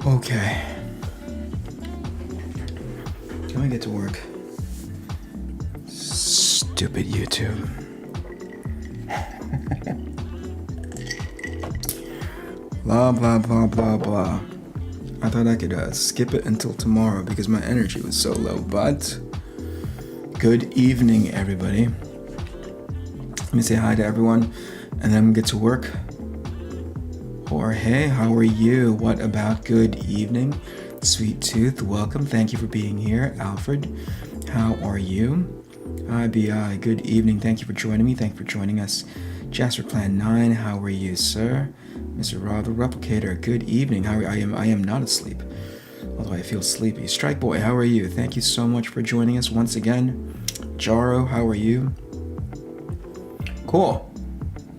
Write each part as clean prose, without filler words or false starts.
Okay. Can we get to work? Stupid YouTube. Blah, blah, blah, blah, blah. I thought I could skip it until tomorrow because my energy was so low, but good evening, everybody. Let me say hi to everyone and then get to work. Or hey, how are you? What about good evening? Sweet Tooth, welcome. Thank you for being here. Alfred, how are you? IBI, good evening. Thank you for joining me. Thank you for joining us. Jasper Plan 9, how are you, sir? Mr. Rob, the Replicator, good evening. How are you? I am not asleep, although I feel sleepy. Strike Boy, how are you? Thank you so much for joining us once again. Jaro, how are you? Cool.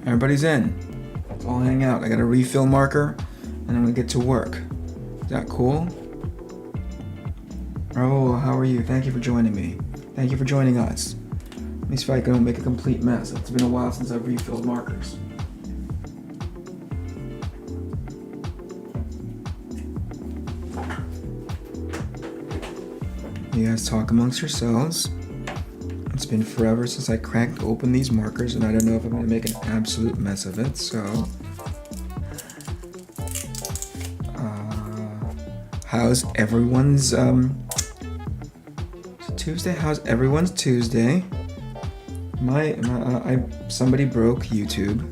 Everybody's in. Let's all hang out. I got a refill marker, and I'm gonna get to work. Is that cool? Oh, how are you? Thank you for joining me. Thank you for joining us. Let me see if I can make a complete mess. It's been a while since I've refilled markers. You guys talk amongst yourselves. It's been forever since I cracked open these markers, and I don't know if I'm gonna make an absolute mess of it, so. How's everyone's, Tuesday? How's everyone's Tuesday? Somebody broke YouTube.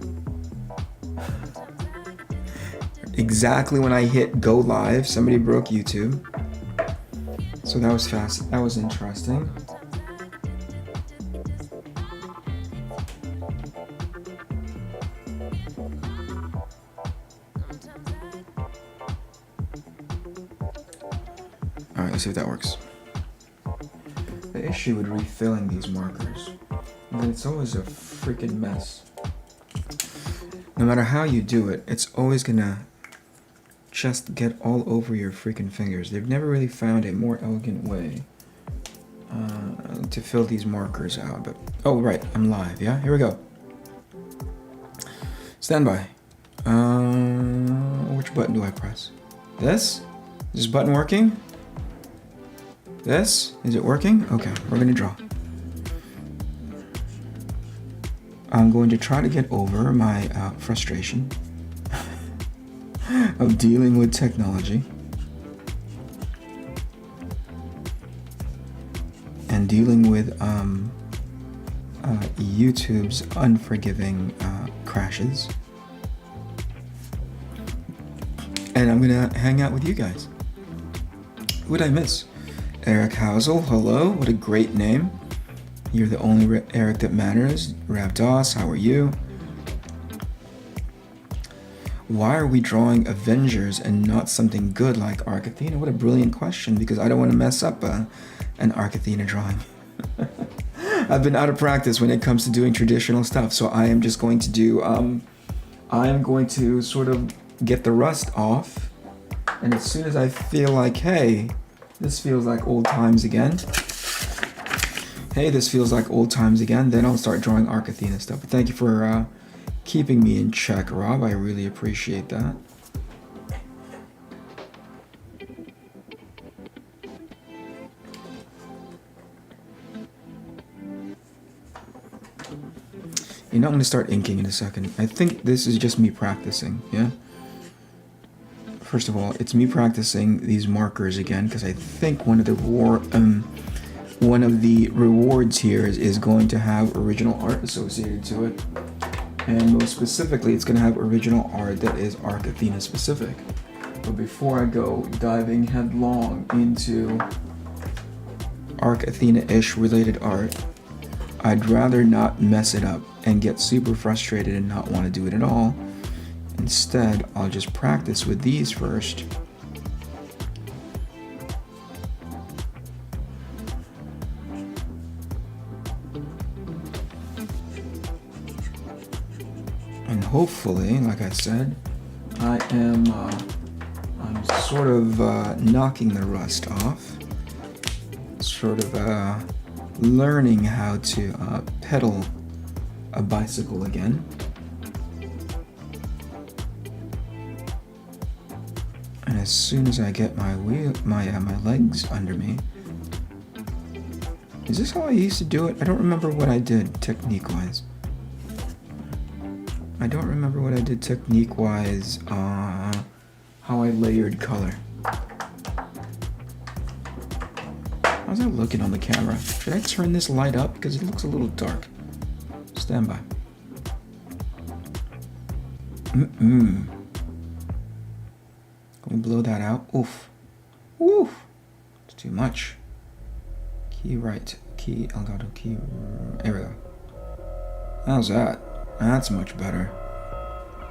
Exactly when I hit go live, somebody broke YouTube. So that was fast. That was interesting. All right, let's see if that works. The issue with refilling these markers is that it's always a freaking mess. No matter how you do it, it's always gonna just get all over your freaking fingers. They've never really found a more elegant way to fill these markers out. But oh right, I'm live. Yeah, here we go. Stand by. Which button do I press? This? Is this button working? This? Is it working? Okay, we're gonna draw. I'm going to try to get over my frustration of dealing with technology and dealing with YouTube's unforgiving crashes. And I'm gonna hang out with you guys. Who would I miss? Eric Housel, hello, what a great name. You're the only Eric that matters. Ravdos, how are you? Why are we drawing Avengers and not something good like Arc Athena? What a brilliant question, because I don't want to mess up an Arc Athena drawing. I've been out of practice when it comes to doing traditional stuff, so I am just going to do, I am going to sort of get the rust off, and as soon as I feel like, hey, this feels like old times again. Hey, this feels like old times again. Then I'll start drawing Arc Athena stuff. But thank you for keeping me in check, Rob. I really appreciate that. You know, I'm gonna start inking in a second. I think this is just me practicing, yeah? First of all, it's me practicing these markers again, because I think one of the rewards here is going to have original art associated to it. And most specifically, it's going to have original art that is Arc Athena specific. But before I go diving headlong into Arc Athena-ish related art, I'd rather not mess it up and get super frustrated and not want to do it at all. Instead, I'll just practice with these first. And hopefully, like I said, I'm sort of knocking the rust off. Sort of learning how to pedal a bicycle again. And as soon as I get my legs under me, is this how I used to do it? I don't remember what I did technique-wise. How I layered color. How's that looking on the camera? Should I turn this light up? Because it looks a little dark. Stand by. Can we blow that out? Oof. Oof. It's too much. Key right. Key Elgato. Key. There we go. How's that? That's much better.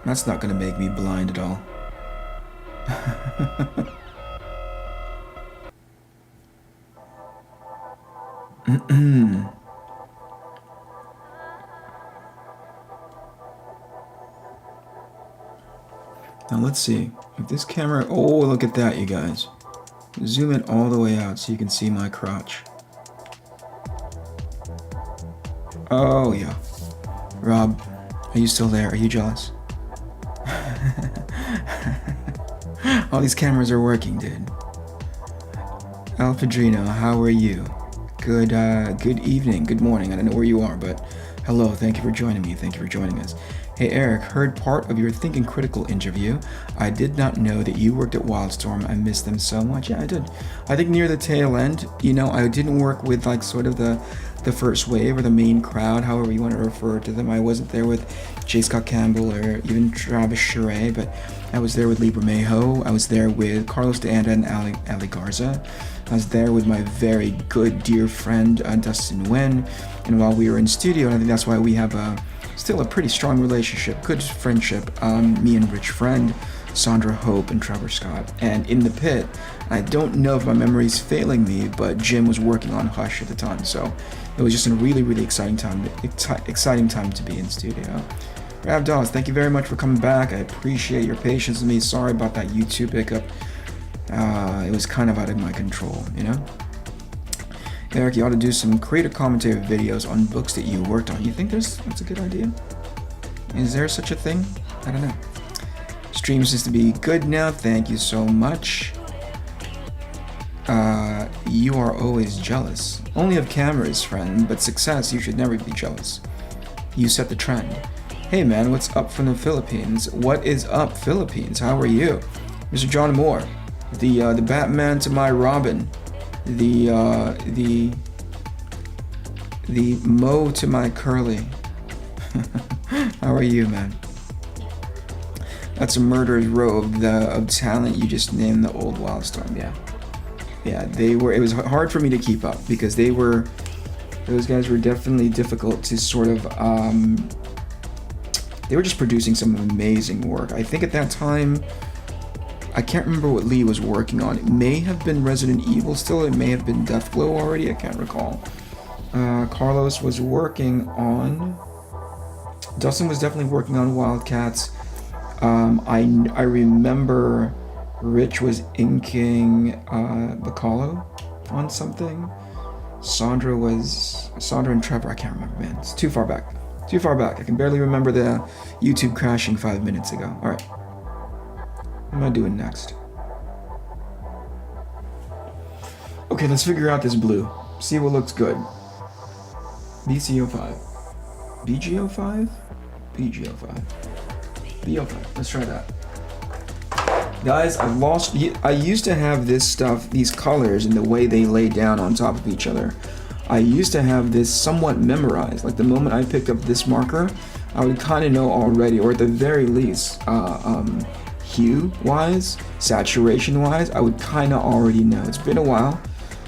That's not gonna make me blind at all. Now let's see if this camera. Oh, look at that, you guys. Zoom it all the way out so you can see my crotch. Oh yeah. Rob, are you still there? Are you jealous? All these cameras are working, dude. Alfredrino, how are you? Good evening, good morning. I don't know where you are, but hello, thank you for joining me. Thank you for joining us. Hey Eric, heard part of your Thinking Critical interview. I did not know that you worked at Wildstorm. I miss them so much. Yeah, I did. I think near the tail end, you know, I didn't work with like sort of the first wave or the main crowd, however you want to refer to them. I wasn't there with J. Scott Campbell or even Travis Charest, but I was there with Lee Bermejo. I was there with Carlos de Anda and Ali Garza. I was there with my very good dear friend Dustin Nguyen. And while we were in studio, and I think that's why we have still a pretty strong relationship, good friendship, me and Rich Friend, Sandra Hope, and Trevor Scott. And in the pit, I don't know if my memory's failing me, but Jim was working on Hush at the time, so it was just a really, really exciting time to be in studio. Rav Dawes, thank you very much for coming back. I appreciate your patience with me. Sorry about that YouTube hiccup. It was kind of out of my control, you know? Eric, you ought to do some creative commentary videos on books that you worked on. You think that's a good idea? Is there such a thing? I don't know. Stream seems to be good now. Thank you so much. You are always jealous. Only of cameras, friend, but success, you should never be jealous. You set the trend. Hey man, what's up from the Philippines? What is up, Philippines? How are you? Mr. John Moore, the Batman to my Robin, the Mo to my Curly. How are you, man? That's a murderer's row of talent. You just named the old Wildstorm. Yeah, they were. It was hard for me to keep up because those guys were definitely difficult to sort of. They were just producing some amazing work. I think at that time, I can't remember what Lee was working on. It may have been Resident Evil still. It may have been Deathblow already. I can't recall. Carlos was working on. Dustin was definitely working on Wildcats. I remember Rich was inking Bacalo on something. Sandra and Trevor, I can't remember, man. It's too far back. I can barely remember the YouTube crashing 5 minutes ago. All right. What am I doing next? Okay, let's figure out this blue. See what looks good. BCO5. BGO5? BGO5. BO5. Let's try that. Guys, I used to have this stuff, these colors and the way they lay down on top of each other. I used to have this somewhat memorized. Like the moment I picked up this marker, I would kind of know already, or at the very least, hue-wise, saturation-wise, I would kind of already know. It's been a while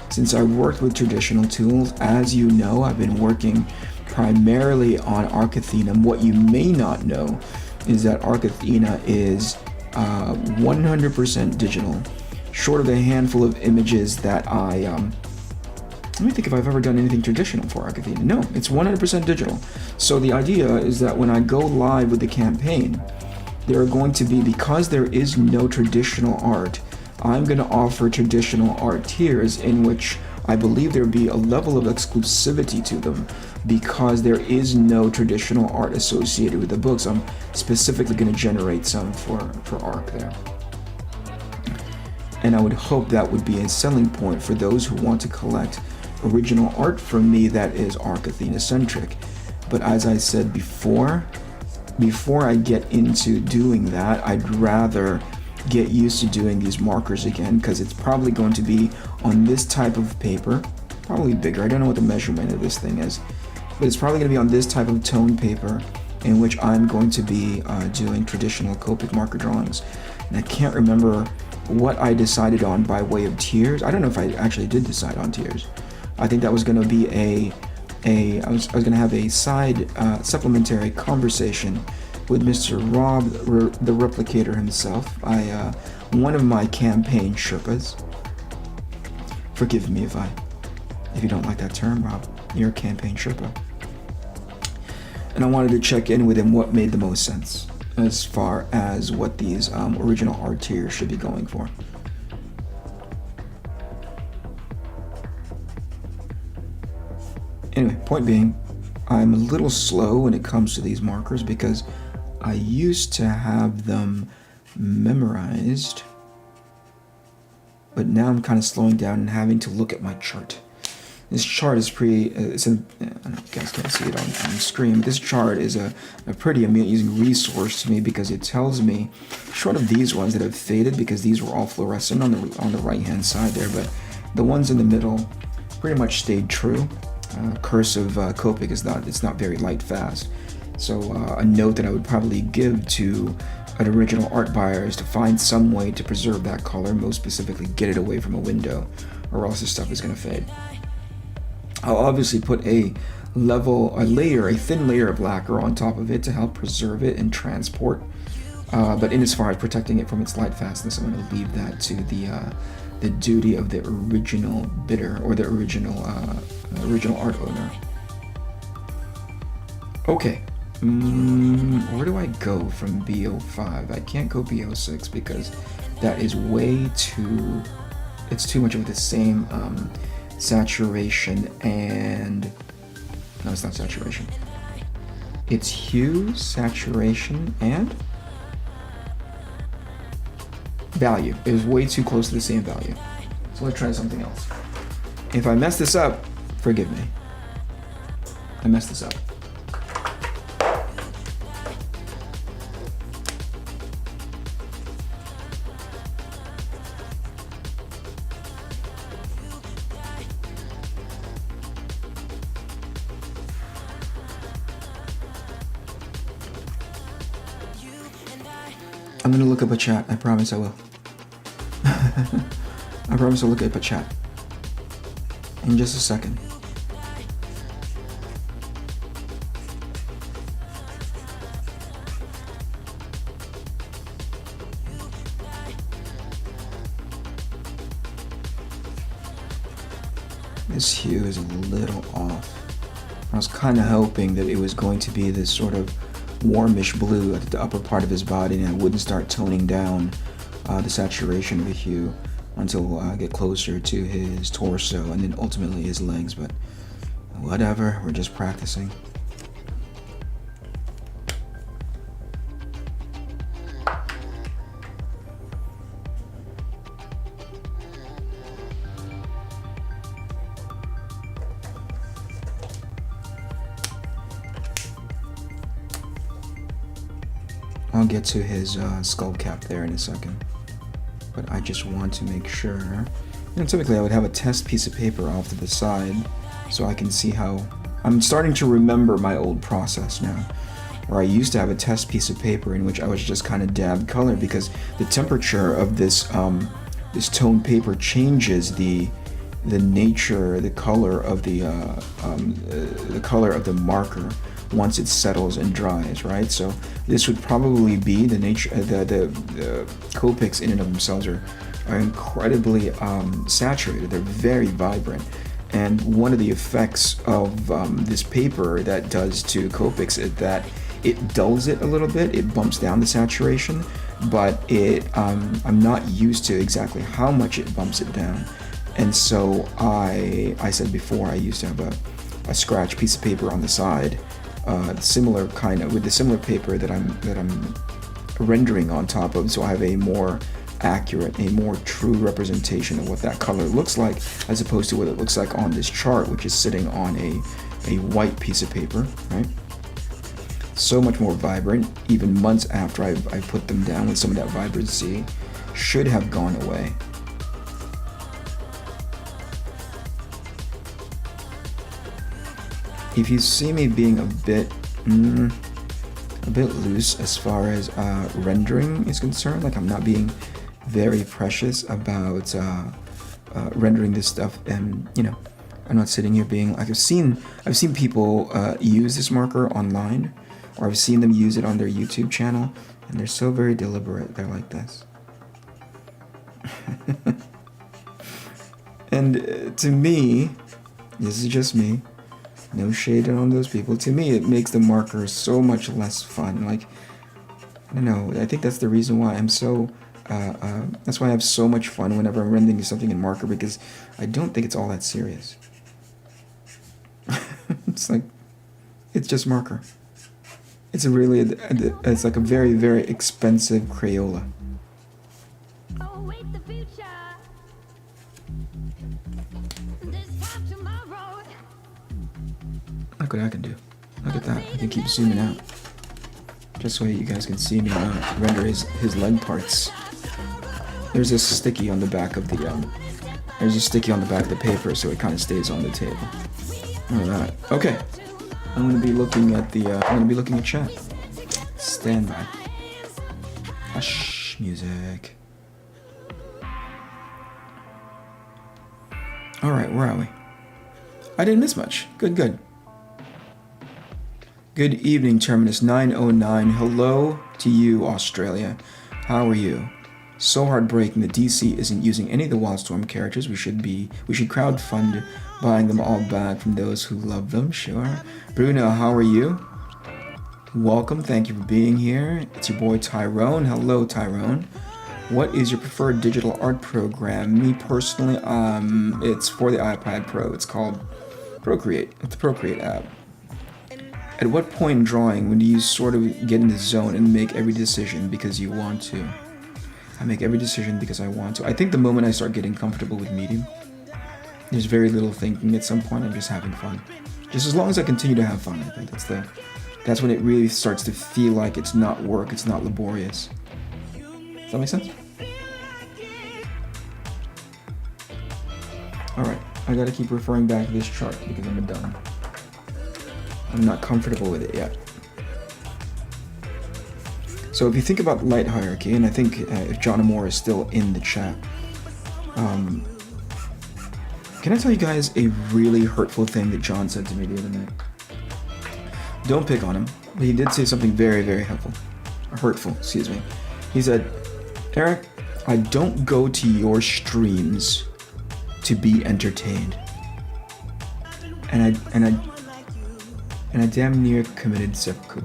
since I worked with traditional tools. As you know, I've been working primarily on Arc Athena. What you may not know is that Arc Athena is 100% digital, short of a handful of images that let me think if I've ever done anything traditional for Arc Athena. No, it's 100% digital. So the idea is that when I go live with the campaign, there are going to be, because there is no traditional art, I'm going to offer traditional art tiers in which I believe there will be a level of exclusivity to them because there is no traditional art associated with the books. I'm specifically going to generate some for Arc there. And I would hope that would be a selling point for those who want to collect original art from me that is Arc Athena centric. But as I said before I get into doing that, I'd rather get used to doing these markers again, because it's probably going to be on this type of paper, probably bigger. I don't know what the measurement of this thing is, but it's probably going to be on this type of tone paper in which I'm going to be doing traditional Copic marker drawings. And I can't remember what I decided on by way of tiers. I don't know if I actually did decide on tiers. I think that was going to be I was going to have a side supplementary conversation with Mr. Rob, the Replicator himself, one of my campaign Sherpas. Forgive me if you don't like that term, Rob. You're a campaign Sherpa. And I wanted to check in with him what made the most sense as far as what these original art tiers should be going for. Anyway, point being, I'm a little slow when it comes to these markers because I used to have them memorized, but now I'm kind of slowing down and having to look at my chart. This chart is I don't know if you guys can't see it on screen, but this chart is a pretty amusing resource to me because it tells me, short of these ones that have faded because these were all fluorescent on the right hand side there, but the ones in the middle pretty much stayed true. Cursive Copic it's not very light fast. So a note that I would probably give to an original art buyer is to find some way to preserve that color, most specifically get it away from a window, or else this stuff is going to fade. I'll obviously put a thin layer of lacquer on top of it to help preserve it and transport. But in as far as protecting it from its light fastness, I'm going to leave that to the duty of the original bidder or the original art owner. Okay, where do I go from BO5? I can't go BO6 because that is it's too much of the same saturation and, no, it's not saturation. It's hue, saturation, and value. It is way too close to the same value. So let's try something else. If I mess this up, forgive me. I messed this up. I'm gonna look up a chat. I promise I will. I promise I'll look up a chat in just a second. This hue is a little off. I was kind of hoping that it was going to be this sort of warmish blue at the upper part of his body, and I wouldn't start toning down the saturation of the hue until I get closer to his torso and then ultimately his legs, but whatever, we're just practicing. I'll get to his skull cap there in a second, but I just want to make sure. Typically I would have a test piece of paper off to the side so I can see how. I'm starting to remember my old process now, where I used to have a test piece of paper in which I was just kind of dabbed color, because the temperature of this this toned paper changes the nature, the color of the color of the marker once it settles and dries, right? So this would probably be the nature. The Copics in and of themselves are incredibly saturated. They're very vibrant, and one of the effects of this paper that does to Copics is that it dulls it a little bit. It bumps down the saturation, but I'm not used to exactly how much it bumps it down, and so I said before I used to have a scratch piece of paper on the side. Similar kind of with the similar paper that I'm rendering on top of, so I have a more accurate, a more true representation of what that color looks like, as opposed to what it looks like on this chart, which is sitting on a white piece of paper, right? So much more vibrant, even months after I put them down, with some of that vibrancy should have gone away. If you see me being a bit loose as far as rendering is concerned, like I'm not being very precious about rendering this stuff, and you know, I'm not sitting here being like, I've seen people use this marker online, or I've seen them use it on their YouTube channel, and they're so very deliberate. They're like this. And to me, this is just me, no shade on those people, to me it makes the marker so much less fun. Like, I don't know, I think that's the reason why I'm so that's why I have so much fun whenever I'm rendering something in marker, because I don't think it's all that serious. It's like, it's just marker. It's it's like a very, very expensive Crayola. Oh, wait, the future. This time tomorrow. Look what I can do. Look at that. I can keep zooming out, just so you guys can see me render his leg parts. There's a sticky on the back of the paper, so it kind of stays on the table. Look at that. Okay, I'm gonna be looking at chat. Stand by. Hush, music. All right, where are we? I didn't miss much. Good. Good evening, Terminus 909. Hello to you, Australia. How are you? So heartbreaking that DC isn't using any of the Wildstorm characters. We should crowdfund buying them all back from those who love them. Sure. Bruno, how are you? Welcome. Thank you for being here. It's your boy Tyrone. Hello, Tyrone. What is your preferred digital art program? Me personally, it's for the iPad Pro. It's called Procreate. It's the Procreate app. At what point in drawing when do you sort of get in the zone and make every decision because you want to? I make every decision because I want to. I think the moment I start getting comfortable with medium, there's very little thinking. At some point, I'm just having fun. Just as long as I continue to have fun, I think that's when it really starts to feel like it's not work, it's not laborious. Does that make sense? Alright, I gotta keep referring back to this chart because I'm done. I'm not comfortable with it yet. So if you think about light hierarchy, and I think if John Amore is still in the chat, can I tell you guys a really hurtful thing that John said to me the other night? Don't pick on him, but he did say something very, very hurtful, excuse me. He said, Eric, I don't go to your streams to be entertained. And I damn near committed seppuku.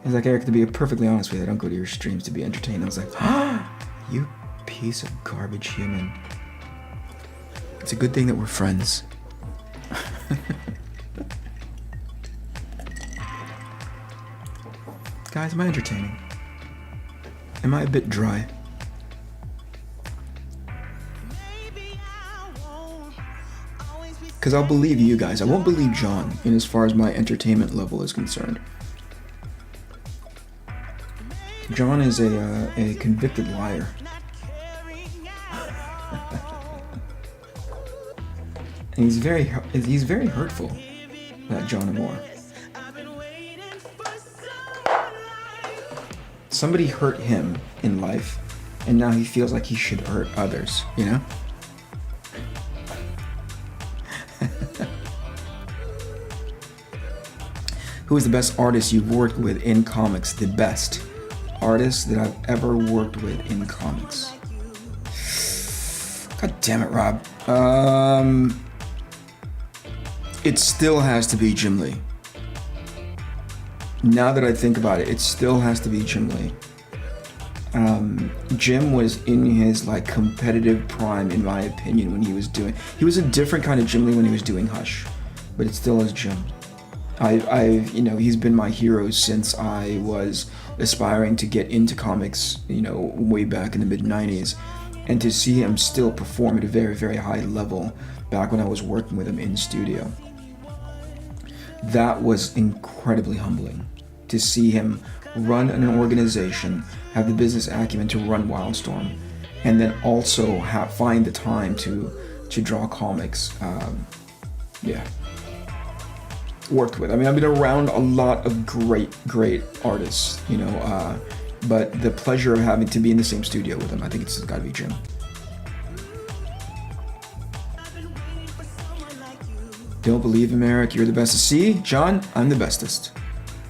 He's like, Eric, to be perfectly honest with you, I don't go to your streams to be entertained. I was like, you piece of garbage human. It's a good thing that we're friends. Guys, am I entertaining? Am I a bit dry? Because I'll believe you guys. I won't believe John in as far as my entertainment level is concerned. John is a convicted liar. And he's very hurtful, that John Amore. Somebody hurt him in life, and now he feels like he should hurt others, you know? Who is the best artist you've worked with in comics? The best artist that I've ever worked with in comics. God damn it, Rob. It still has to be Jim Lee. Now that I think about it, it still has to be Jim Lee. Jim was in his like competitive prime, in my opinion, when he was a different kind of Jim Lee when he was doing Hush, but it still is Jim. He's been my hero since I was aspiring to get into comics, you know, way back in the mid 90s, and to see him still perform at a very, very high level back when I was working with him in studio. That was incredibly humbling to see him run an organization, have the business acumen to run Wildstorm, and then also find the time to draw comics. Yeah. Worked with. I mean, I've been around a lot of great artists, you know, but the pleasure of having to be in the same studio with him, I think it's gotta be Jim. Don't believe him, Eric. You're the bestest. See, John, I'm the bestest.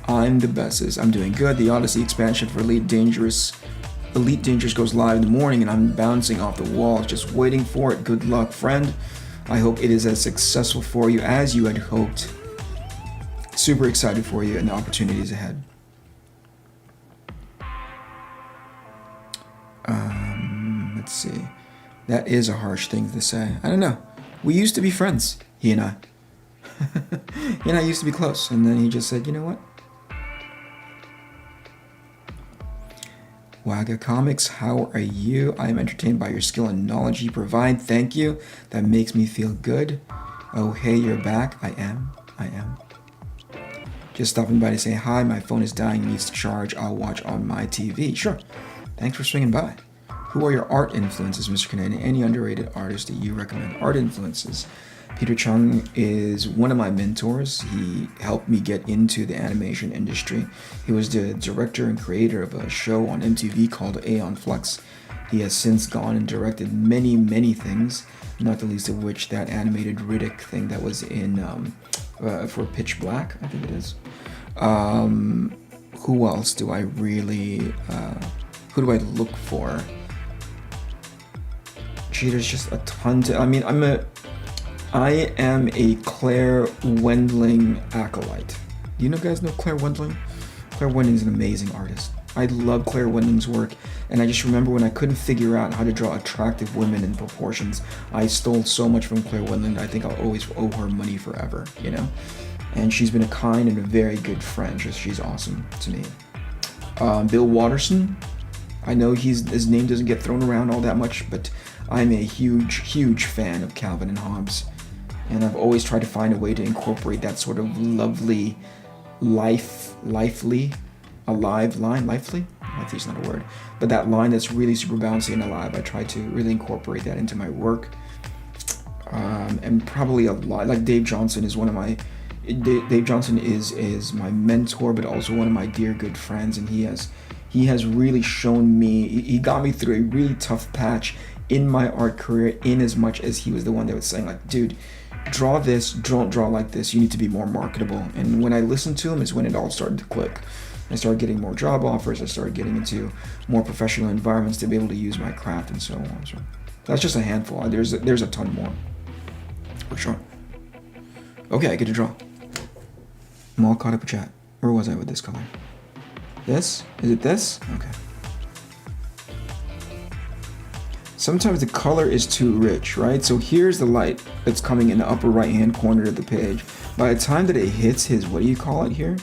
I'm the bestest. I'm doing good. The Odyssey expansion for Elite Dangerous goes live in the morning, and I'm bouncing off the walls, just waiting for it. Good luck, friend. I hope it is as successful for you as you had hoped. Super excited for you and the opportunities ahead. Let's see. That is a harsh thing to say. I don't know. We used to be friends, he and I. He and I used to be close, and then he just said, you know what? Wagga Comics, how are you? I am entertained by your skill and knowledge you provide. Thank you. That makes me feel good. Oh, hey, you're back. I am. Just stopping by to say hi. My phone is dying, needs to charge. I'll watch on my TV. Sure. Thanks for swinging by. Who are your art influences, Mr. Canadian? Any underrated artists that you recommend? Art influences. Peter Chung is one of my mentors. He helped me get into the animation industry. He was the director and creator of a show on MTV called Aeon Flux. He has since gone and directed many things, not the least of which that animated Riddick thing that was in for Pitch Black, I think it is. Who else do I really, who do I look for? Gee, there's just a ton to, I mean, I am a Claire Wendling acolyte. Do you guys know Claire Wendling? Claire Wendling is an amazing artist. I love Claire Wendling's work, and I just remember when I couldn't figure out how to draw attractive women in proportions, I stole so much from Claire Wendling that I think I'll always owe her money forever, you know? And she's been a kind and a very good friend. She's awesome to me. Bill Watterson, I know his name doesn't get thrown around all that much, but I'm a huge fan of Calvin and Hobbes. And I've always tried to find a way to incorporate that sort of lovely, lively is not a word, but that line that's really super bouncy and alive. I try to really incorporate that into my work. And probably a lot, like Dave Johnson is Dave Johnson is my mentor, but also one of my dear good friends, and he has really shown me, he got me through a really tough patch in my art career, in as much as he was the one that was saying, like, dude, draw this, don't draw like this, you need to be more marketable. And when I listened to him is when it all started to click. I started getting more job offers, I started getting into more professional environments to be able to use my craft and so on. So that's just a handful. There's a ton more, for sure. Okay, I get to draw. I'm all caught up with chat. Where was I with this color? This? Is it this? Okay. Sometimes the color is too rich, right? So here's the light that's coming in the upper right hand corner of the page. By the time that it hits his, what do you call it here?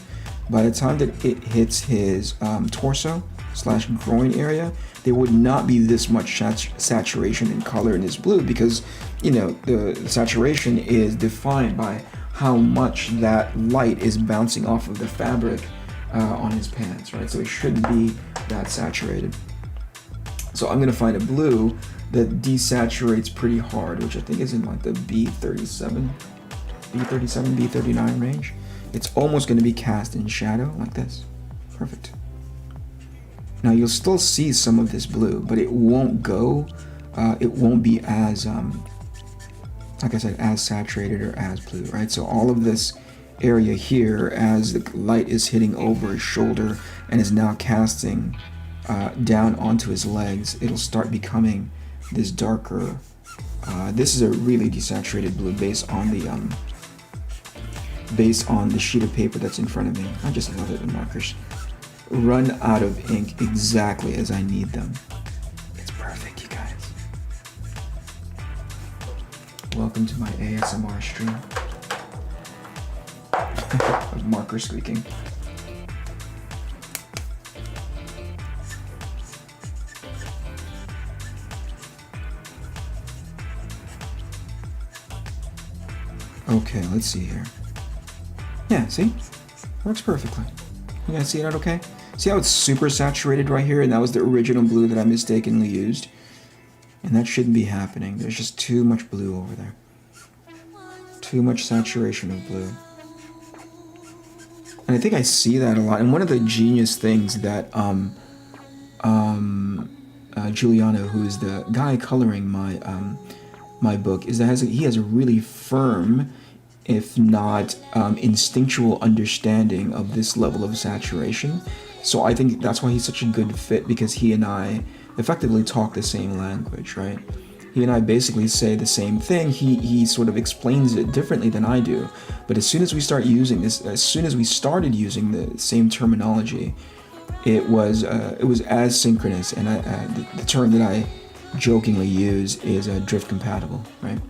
By the time that it hits his torso / groin area, there would not be this much saturation in color in his blue, because, you know, the saturation is defined by how much that light is bouncing off of the fabric on his pants, right? So it shouldn't be that saturated. So I'm gonna find a blue that desaturates pretty hard, which I think is in like the B37, B39 range. It's almost gonna be cast in shadow like this. Perfect. Now you'll still see some of this blue, but it won't be as, like I said, as saturated or as blue, right? So all of this area here, as the light is hitting over his shoulder and is now casting down onto his legs, it'll start becoming this darker, this is a really desaturated blue based on the sheet of paper that's in front of me. I just love it when markers run out of ink exactly as I need them. It's perfect, you guys. Welcome to my ASMR stream of marker squeaking. Okay, let's see here. Yeah, see? Works perfectly. You guys see that okay? See how it's super saturated right here? And that was the original blue that I mistakenly used. And that shouldn't be happening. There's just too much blue over there. Too much saturation of blue. And I think I see that a lot. And one of the genius things that Giuliano, who is the guy coloring my book, is that he has a really firm, if not instinctual understanding of this level of saturation. So I think that's why he's such a good fit, because he and I effectively talk the same language, right? He and I basically say the same thing. He sort of explains it differently than I do. But as soon as we started using the same terminology, it was as synchronous. And the term that I jokingly use is drift compatible, right?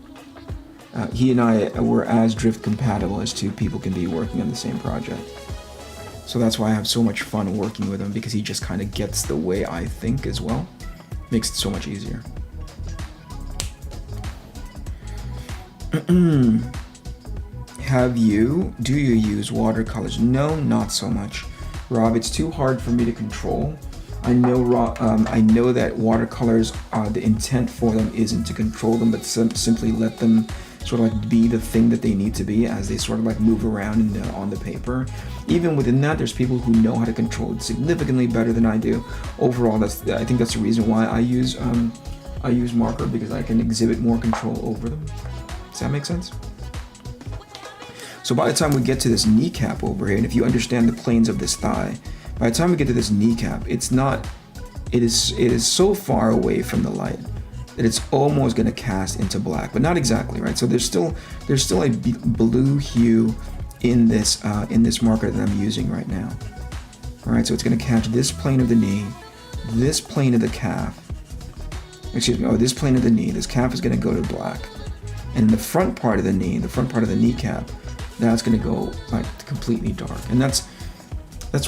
He and I were as drift compatible as two people can be working on the same project. So that's why I have so much fun working with him, because he just kind of gets the way I think as well. Makes it so much easier. Do you use watercolors? No, not so much, Rob. It's too hard for me to control. I know that watercolors, the intent for them isn't to control them, but simply let them sort of like be the thing that they need to be as they sort of like move around on the paper. Even within that, there's people who know how to control it significantly better than I do. Overall, I think that's the reason why I use marker, because I can exhibit more control over them. Does that make sense? So by the time we get to this kneecap over here, and if you understand the planes of this thigh, by the time we get to this kneecap, it is so far away from the light that it's almost going to cast into black, but not exactly, right? So there's still a blue hue in this marker that I'm using right now. All right, so it's going to catch this plane of the knee, this plane of the calf. Excuse me, this plane of the knee. This calf is going to go to black, and the front part of the knee, the front part of the kneecap, that's going to go like completely dark. And that's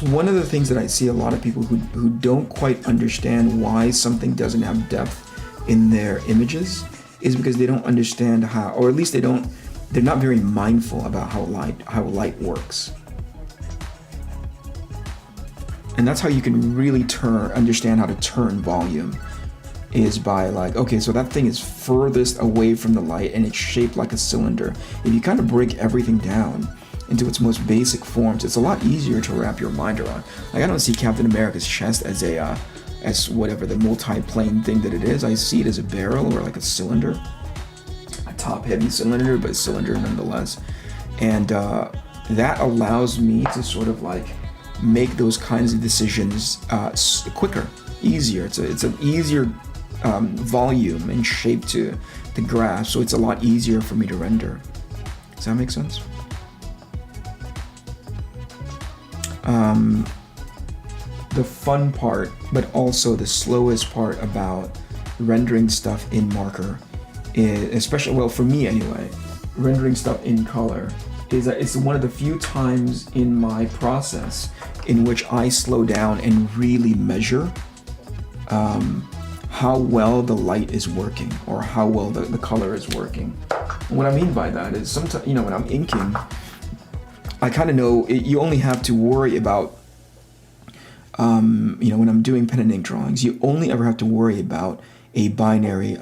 one of the things that I see a lot of people who don't quite understand why something doesn't have depth in their images, is because they don't understand how, or at least they're not very mindful about how light works. And that's how you can really understand how to turn volume, is by like, okay, so that thing is furthest away from the light and it's shaped like a cylinder. If you kind of break everything down into its most basic forms, it's a lot easier to wrap your mind around. Like, I don't see Captain America's chest as whatever the multi-plane thing that it is. I see it as a barrel or like a cylinder, a top-heavy cylinder, but a cylinder nonetheless. And that allows me to sort of like make those kinds of decisions quicker, easier. It's an easier volume and shape to grasp, so it's a lot easier for me to render. Does that make sense? The fun part, but also the slowest part about rendering stuff in marker is, especially, well, for me anyway, rendering stuff in color, is that it's one of the few times in my process in which I slow down and really measure how well the light is working, or how well the color is working. And what I mean by that is, sometimes, when I'm inking, I kind of know you only have to worry about, when I'm doing pen and ink drawings, you only ever have to worry about a binary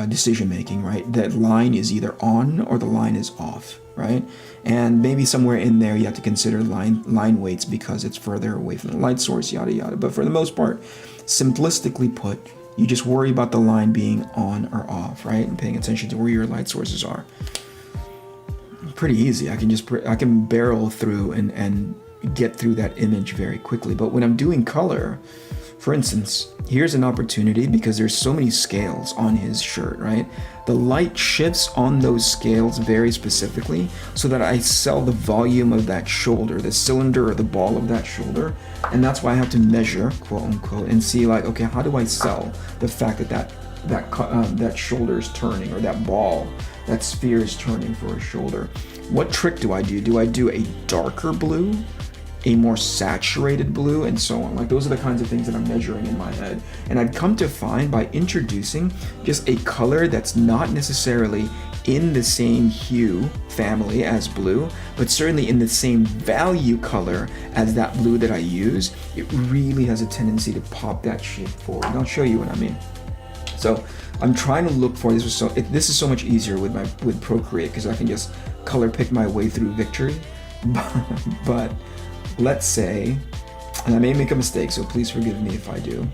decision making, right? That line is either on or the line is off, right? And maybe somewhere in there you have to consider line weights because it's further away from the light source, yada yada. But for the most part, simplistically put, you just worry about the line being on or off, right? And paying attention to where your light sources are. Pretty easy. I can barrel through and get through that image very quickly. But when I'm doing color, for instance, here's an opportunity, because there's so many scales on his shirt, right? The light shifts on those scales very specifically so that I sell the volume of that shoulder, the cylinder or the ball of that shoulder. And that's why I have to measure, quote unquote, and see like, okay, how do I sell the fact that shoulder is turning, or that ball, that sphere is turning for a shoulder? What trick do I do? Do I do a darker blue, a more saturated blue, and so on? Like, those are the kinds of things that I'm measuring in my head. And I'd come to find, by introducing just a color that's not necessarily in the same hue family as blue, but certainly in the same value color as that blue that I use, it really has a tendency to pop that shit forward. I'll show you what I mean. So I'm trying to look for this. This is so much easier with Procreate because I can just color pick my way through victory. But let's say, and I may make a mistake, so please forgive me if I do.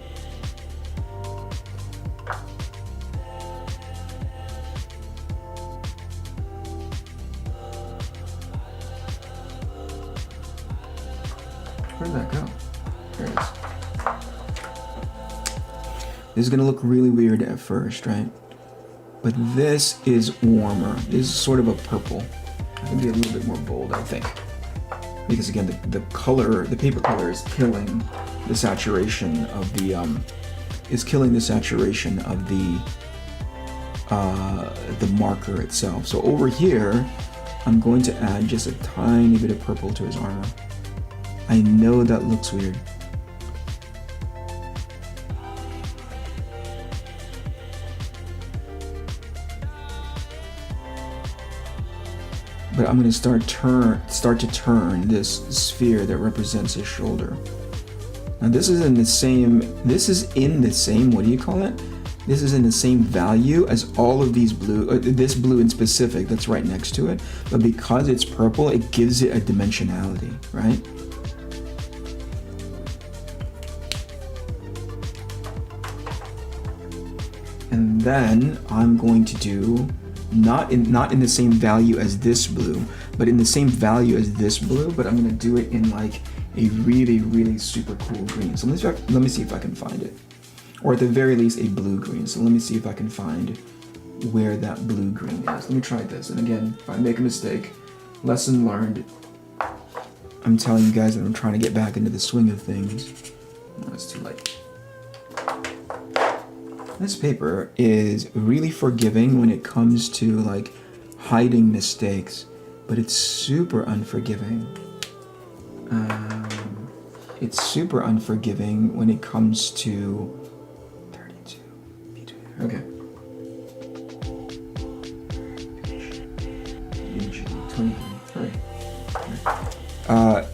Where did that go? There it is. This is gonna look really weird at first, right? But this is warmer. This is sort of a purple. I can be a little bit more bold, I think. Because again, the color, the paper color is killing the saturation of the, the marker itself. So over here, I'm going to add just a tiny bit of purple to his armor. I know that looks weird. But I'm going to start to turn this sphere that represents his shoulder. Now this is in the same, what do you call it? This is in the same value as all of these blue, this blue in specific that's right next to it. But because it's purple, it gives it a dimensionality, right? And then I'm going to do not in the same value as this blue, but in the same value as this blue, but I'm gonna do it in like a really, really super cool green. So let me see if I can find it. Or at the very least a blue green. So let me see if I can find where that blue green is. Let me try this. And again, if I make a mistake, lesson learned. I'm telling you guys that I'm trying to get back into the swing of things. Oh, it's too late. This paper is really forgiving when it comes to like hiding mistakes, but it's super unforgiving. It's super unforgiving when it comes to 32. Okay. 23. Hurry.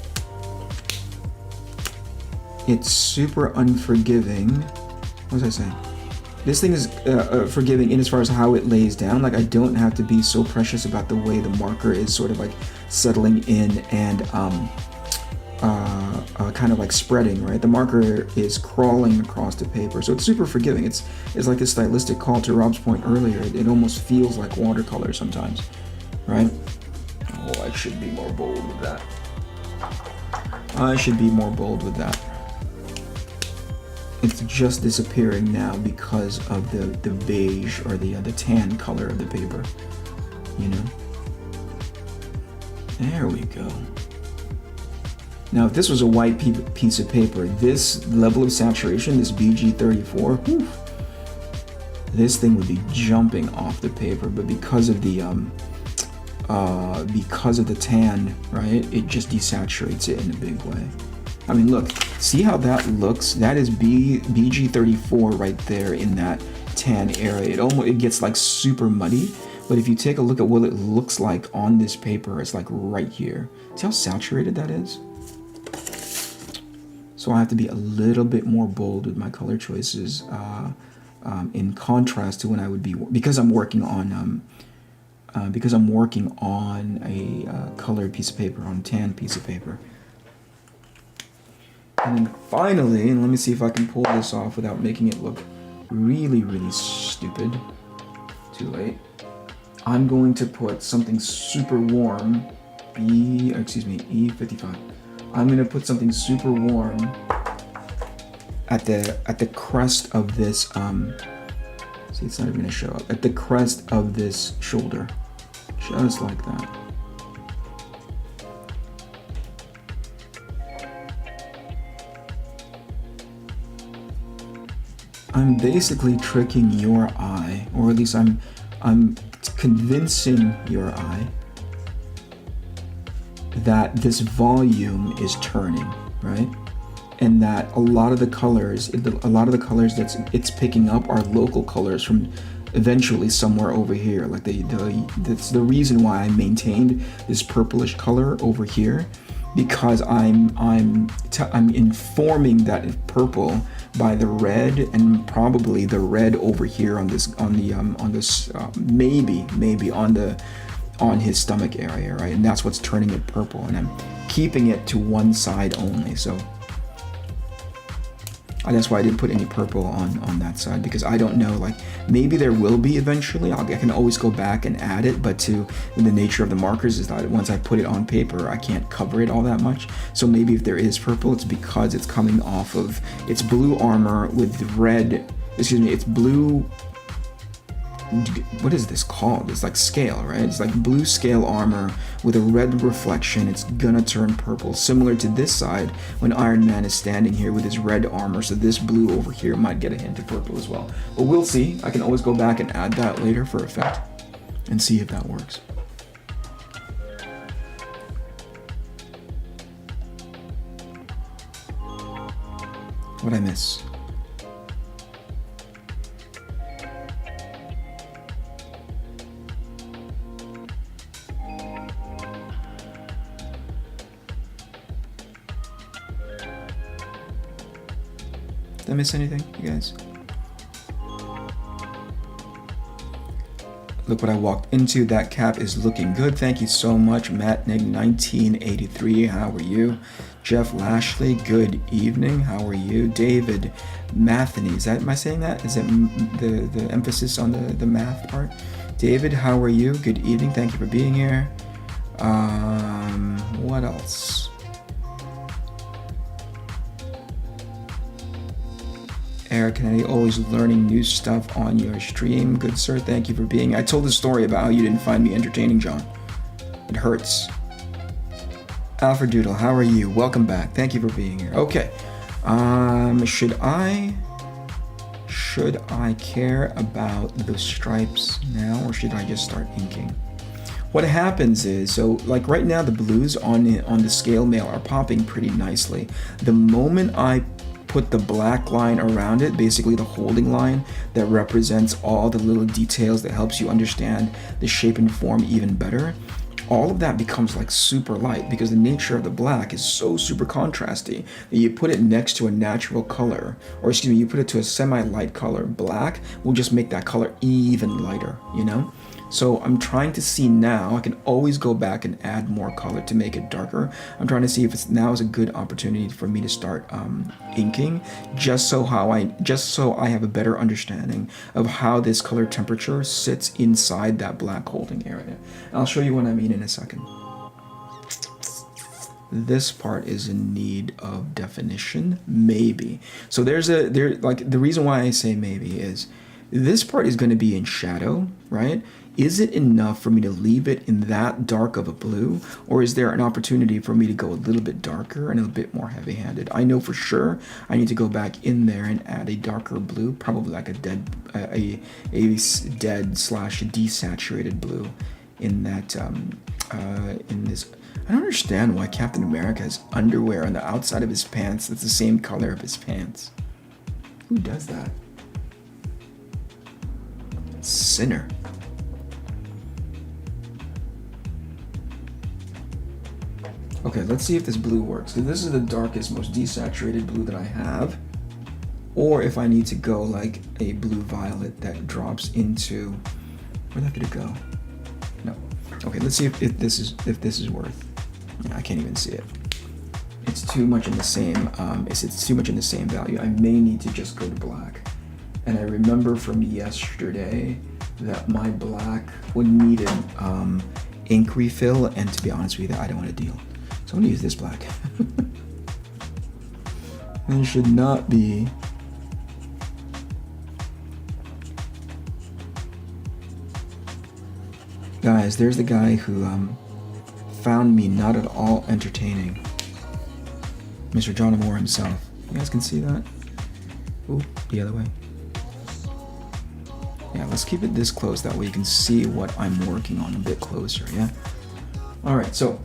It's super unforgiving. What was I saying? This thing is forgiving in as far as how it lays down. Like I don't have to be so precious about the way the marker is sort of like settling in and kind of like spreading, right? The marker is crawling across the paper, so it's super forgiving. It's like a stylistic call to Rob's point earlier. It almost feels like watercolor sometimes, right? Oh, I should be more bold with that. It's just disappearing now because of the beige or the tan color of the paper, you know? There we go. Now, if this was a white piece of paper, this level of saturation, this BG34, whew, this thing would be jumping off the paper, but because of the tan, right, it just desaturates it in a big way. I mean, look, see how that looks? That is BG34 right there in that tan area. It gets like super muddy, but if you take a look at what it looks like on this paper, it's like right here. See how saturated that is? So I have to be a little bit more bold with my color choices in contrast to when I would be, because I'm working on a colored piece of paper, on a tan piece of paper. And then finally, and let me see if I can pull this off without making it look really, really stupid. Too late. I'm going to put something super warm, E55. I'm going to put something super warm at the crest of this, see, it's not even going to show up, at the crest of this shoulder, just like that. I'm basically tricking your eye, or at least I'm convincing your eye that this volume is turning, right? And that a lot of the colors that it's picking up are local colors from eventually somewhere over here. Like that's the reason why I maintained this purplish color over here, because I'm informing that it's purple by the red, and probably the red over here on this maybe on his stomach area, right? And that's what's turning it purple, and I'm keeping it to one side only. So that's why I didn't put any purple on that side, because I don't know, like maybe there will be eventually. I can always go back and add it, but the nature of the markers is that once I put it on paper, I can't cover it all that much. So maybe if there is purple, it's because it's coming off of, it's blue armor with red, it's blue, what is this called? It's like scale, right? It's like blue scale armor with a red reflection. It's gonna turn purple, similar to this side when Iron Man is standing here with his red armor. So this blue over here might get a hint of purple as well. But we'll see. I can always go back and add that later for effect and see if that works. What'd I miss? Did I miss anything, you guys? Look what I walked into. That cap is looking good. Thank you so much, Mattnig1983. How are you? Jeff Lashley, good evening. How are you? David Matheny. Am I saying that? Is it the emphasis on the math part? David, how are you? Good evening. Thank you for being here. What else? Eric Kennedy, always learning new stuff on your stream. Good sir, thank you for being. I told the story about how you didn't find me entertaining, John. It hurts. Alfred Doodle, how are you? Welcome back. Thank you for being here. Okay. Should I care about the stripes now, or should I just start inking? What happens is, so like right now the blues on the scale mail are popping pretty nicely. The moment I put the black line around it, basically the holding line that represents all the little details that helps you understand the shape and form even better, all of that becomes like super light, because the nature of the black is so super contrasty that you put it next to a natural color, or excuse me, you put it to a semi-light color. Black will just make that color even lighter, you know? So I'm trying to see now, I can always go back and add more color to make it darker. I'm trying to see if now is a good opportunity for me to start inking, just so I have a better understanding of how this color temperature sits inside that black holding area. And I'll show you what I mean in a second. This part is in need of definition, maybe. So like the reason why I say maybe is this part is going to be in shadow, right? Is it enough for me to leave it in that dark of a blue, or is there an opportunity for me to go a little bit darker and a bit more heavy-handed? I know for sure I need to go back in there and add a darker blue, probably like a dead slash desaturated blue in that in this. I don't understand why Captain America has underwear on the outside of his pants that's the same color of his pants. Who does that? Sinner. Okay, let's see if this blue works. So this is the darkest, most desaturated blue that I have. Or if I need to go like a blue violet that drops into, where did it go? No. Okay, let's see if this is worth. Yeah, I can't even see it. It's too much in the same. It's too much in the same value. I may need to just go to black. And I remember from yesterday that my black would need an ink refill, and to be honest with you, I don't want to deal. So I'm gonna use this black. And it should not be. Guys, there's the guy who found me not at all entertaining. Mr. John Moore himself. You guys can see that? Ooh, the other way. Yeah, let's keep it this close, that way you can see what I'm working on a bit closer, yeah? Alright, so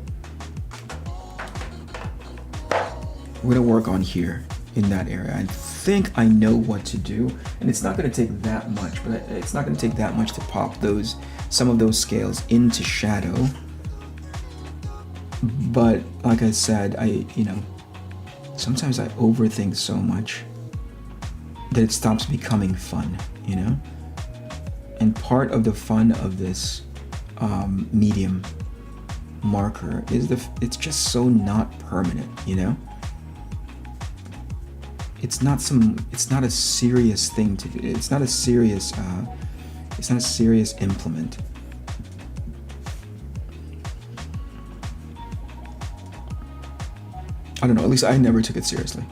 we're gonna work on here in that area. I think I know what to do, and it's not going to take that much, but it's not going to take that much to pop some of those scales into shadow. But like I said, sometimes I overthink so much that it stops becoming fun, And part of the fun of this medium marker is it's just so not permanent, It's not a serious thing to do. It's not a serious implement. I don't know, at least I never took it seriously.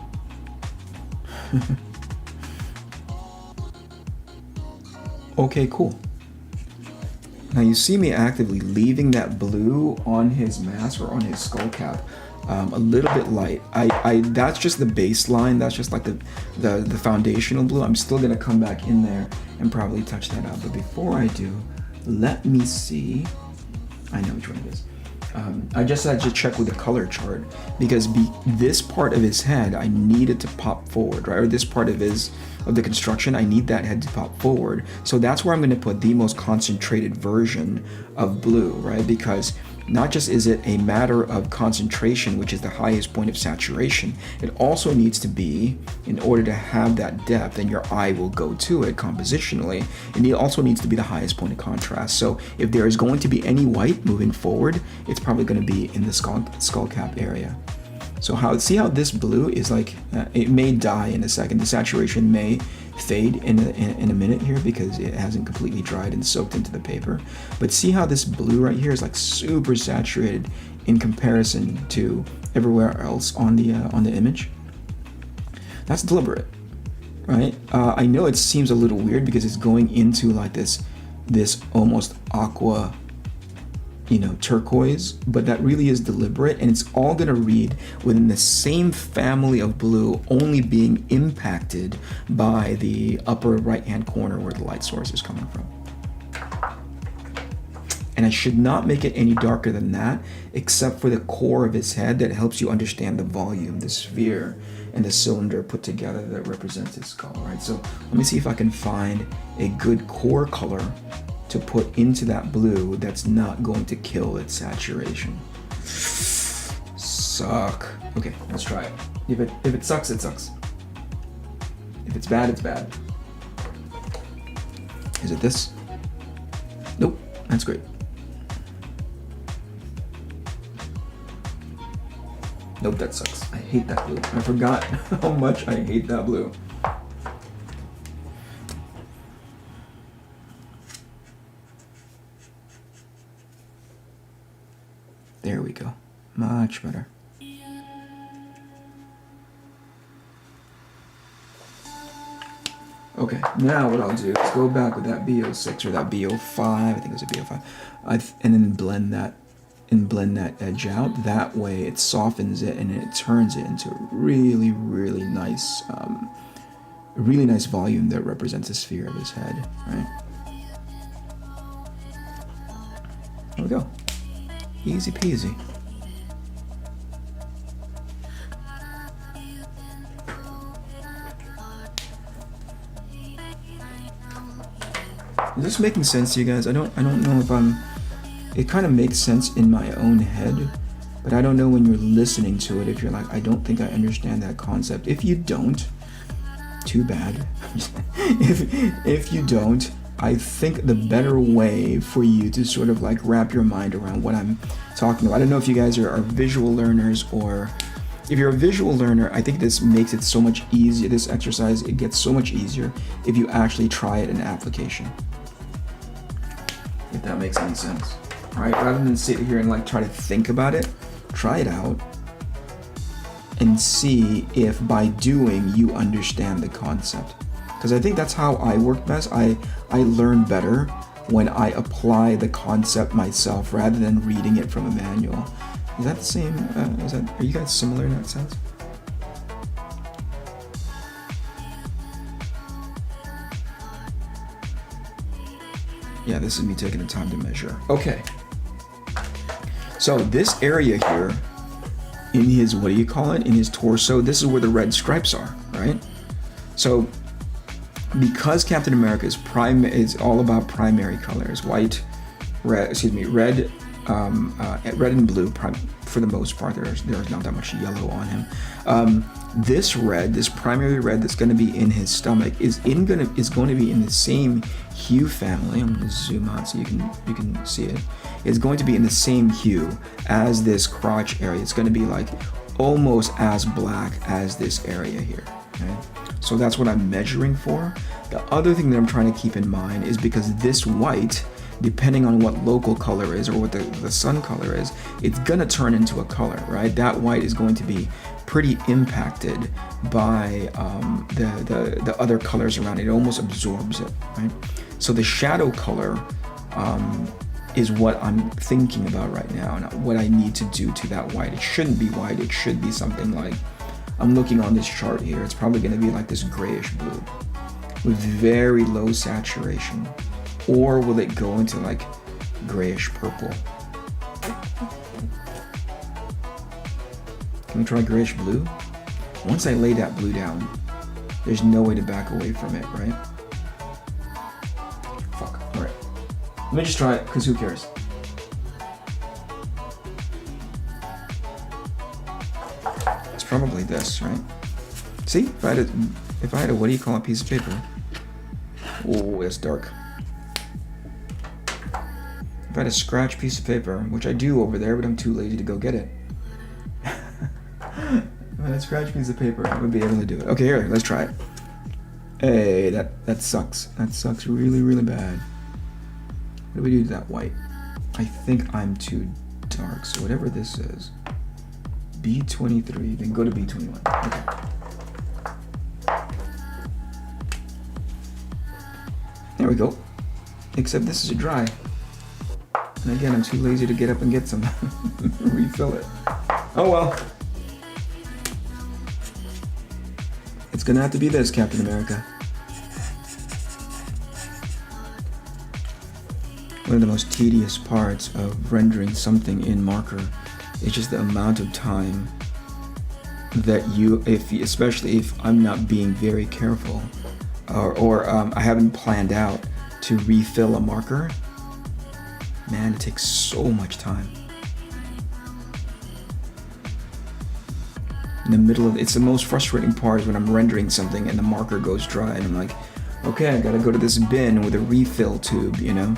Okay, cool. Now you see me actively leaving that blue on his mask or on his skull cap a little bit light. That's just the baseline. That's just like the foundational blue. I'm still gonna come back in there and probably touch that out. But before I do, let me see. I know which one it is. I just had to check with the color chart because this part of his head I needed to pop forward, right? Or this part of the construction, I need that head to pop forward. So that's where I'm going to put the most concentrated version of blue, right? Because not just is it a matter of concentration, which is the highest point of saturation, it also needs to be, in order to have that depth, and your eye will go to it compositionally, it also needs to be the highest point of contrast. So if there is going to be any white moving forward, it's probably going to be in the skull cap area. So see how this blue is like, it may die in a second. The saturation may fade in a minute here because it hasn't completely dried and soaked into the paper. But see how this blue right here is like super saturated in comparison to everywhere else on the image. That's deliberate, right? I know it seems a little weird because it's going into like this almost aqua, turquoise, but that really is deliberate, and it's all going to read within the same family of blue, only being impacted by the upper right hand corner where the light source is coming from. And I should not make it any darker than that, except for the core of his head that helps you understand the volume, the sphere, and the cylinder put together that represents his skull, right? So let me see if I can find a good core color to put into that blue that's not going to kill its saturation. Suck. Okay, let's try it. If it sucks, it sucks. If it's bad, it's bad. Is it this? Nope, that's great. Nope, that sucks. I hate that blue. I forgot how much I hate that blue. There we go. Much better. Okay, now what I'll do is go back with that B06 or that B05, I think it was a B05, and then blend that edge out. That way it softens it and it turns it into a really, really nice volume that represents the sphere of his head, right? There we go. Easy peasy. Is this making sense to you guys? I don't know if it kind of makes sense in my own head, but I don't know when you're listening to it if you're like, I don't think I understand that concept. If you don't, too bad. if you don't, I think the better way for you to sort of like wrap your mind around what I'm talking about. I don't know if you guys are visual learners, or if you're a visual learner, I think this makes it so much easier. This exercise, it gets so much easier if you actually try it in application. If that makes any sense, right? Rather than sit here and like try to think about it, try it out and see if by doing you understand the concept. Because I think that's how I work best. I learn better when I apply the concept myself rather than reading it from a manual. Is that the same? Are you guys similar in that sense? Yeah, this is me taking the time to measure. Okay. So this area here in his, what do you call it? In his torso, this is where the red stripes are, right? So because Captain America is all about primary colors, white, red, red and blue. For the most part, there's not that much yellow on him. This red, this primary red that's going to be in his stomach, is going to be in the same hue family. I'm going to zoom out so you can see it. It's going to be in the same hue as this crotch area. It's going to be like almost as black as this area here. Okay? So that's what I'm measuring for. The other thing that I'm trying to keep in mind is because this white, depending on what local color is or what the sun color is, it's gonna turn into a color, right? That white is going to be pretty impacted by the other colors around it. It almost absorbs it, right? So the shadow color is what I'm thinking about right now, and what I need to do to that white. It shouldn't be white. It should be something like, I'm looking on this chart here, it's probably going to be like this grayish blue with very low saturation. Or will it go into like grayish purple? Can we try grayish blue? Once I lay that blue down, there's no way to back away from it, right? Fuck, all right. Let me just try it, because who cares? It's probably this, right? See, if I had a, what do you call a piece of paper? Oh, that's dark. If I had a scratch piece of paper, which I do over there, but I'm too lazy to go get it. If I had a scratch piece of paper, I would be able to do it. Okay, here, let's try it. Hey, that sucks. That sucks really, really bad. What do we do to that white? I think I'm too dark, so whatever this is, B23, then go to B21. Okay. There we go. Except this is a dry. And again, I'm too lazy to get up and get some. Refill it. Oh well. It's gonna have to be this, Captain America. One of the most tedious parts of rendering something in marker is just the amount of time that especially if I'm not being very careful, or I haven't planned out to refill a marker. Man, it takes so much time. In the middle of it's the most frustrating part is when I'm rendering something and the marker goes dry and I'm like, okay, I gotta go to this bin with a refill tube, you know?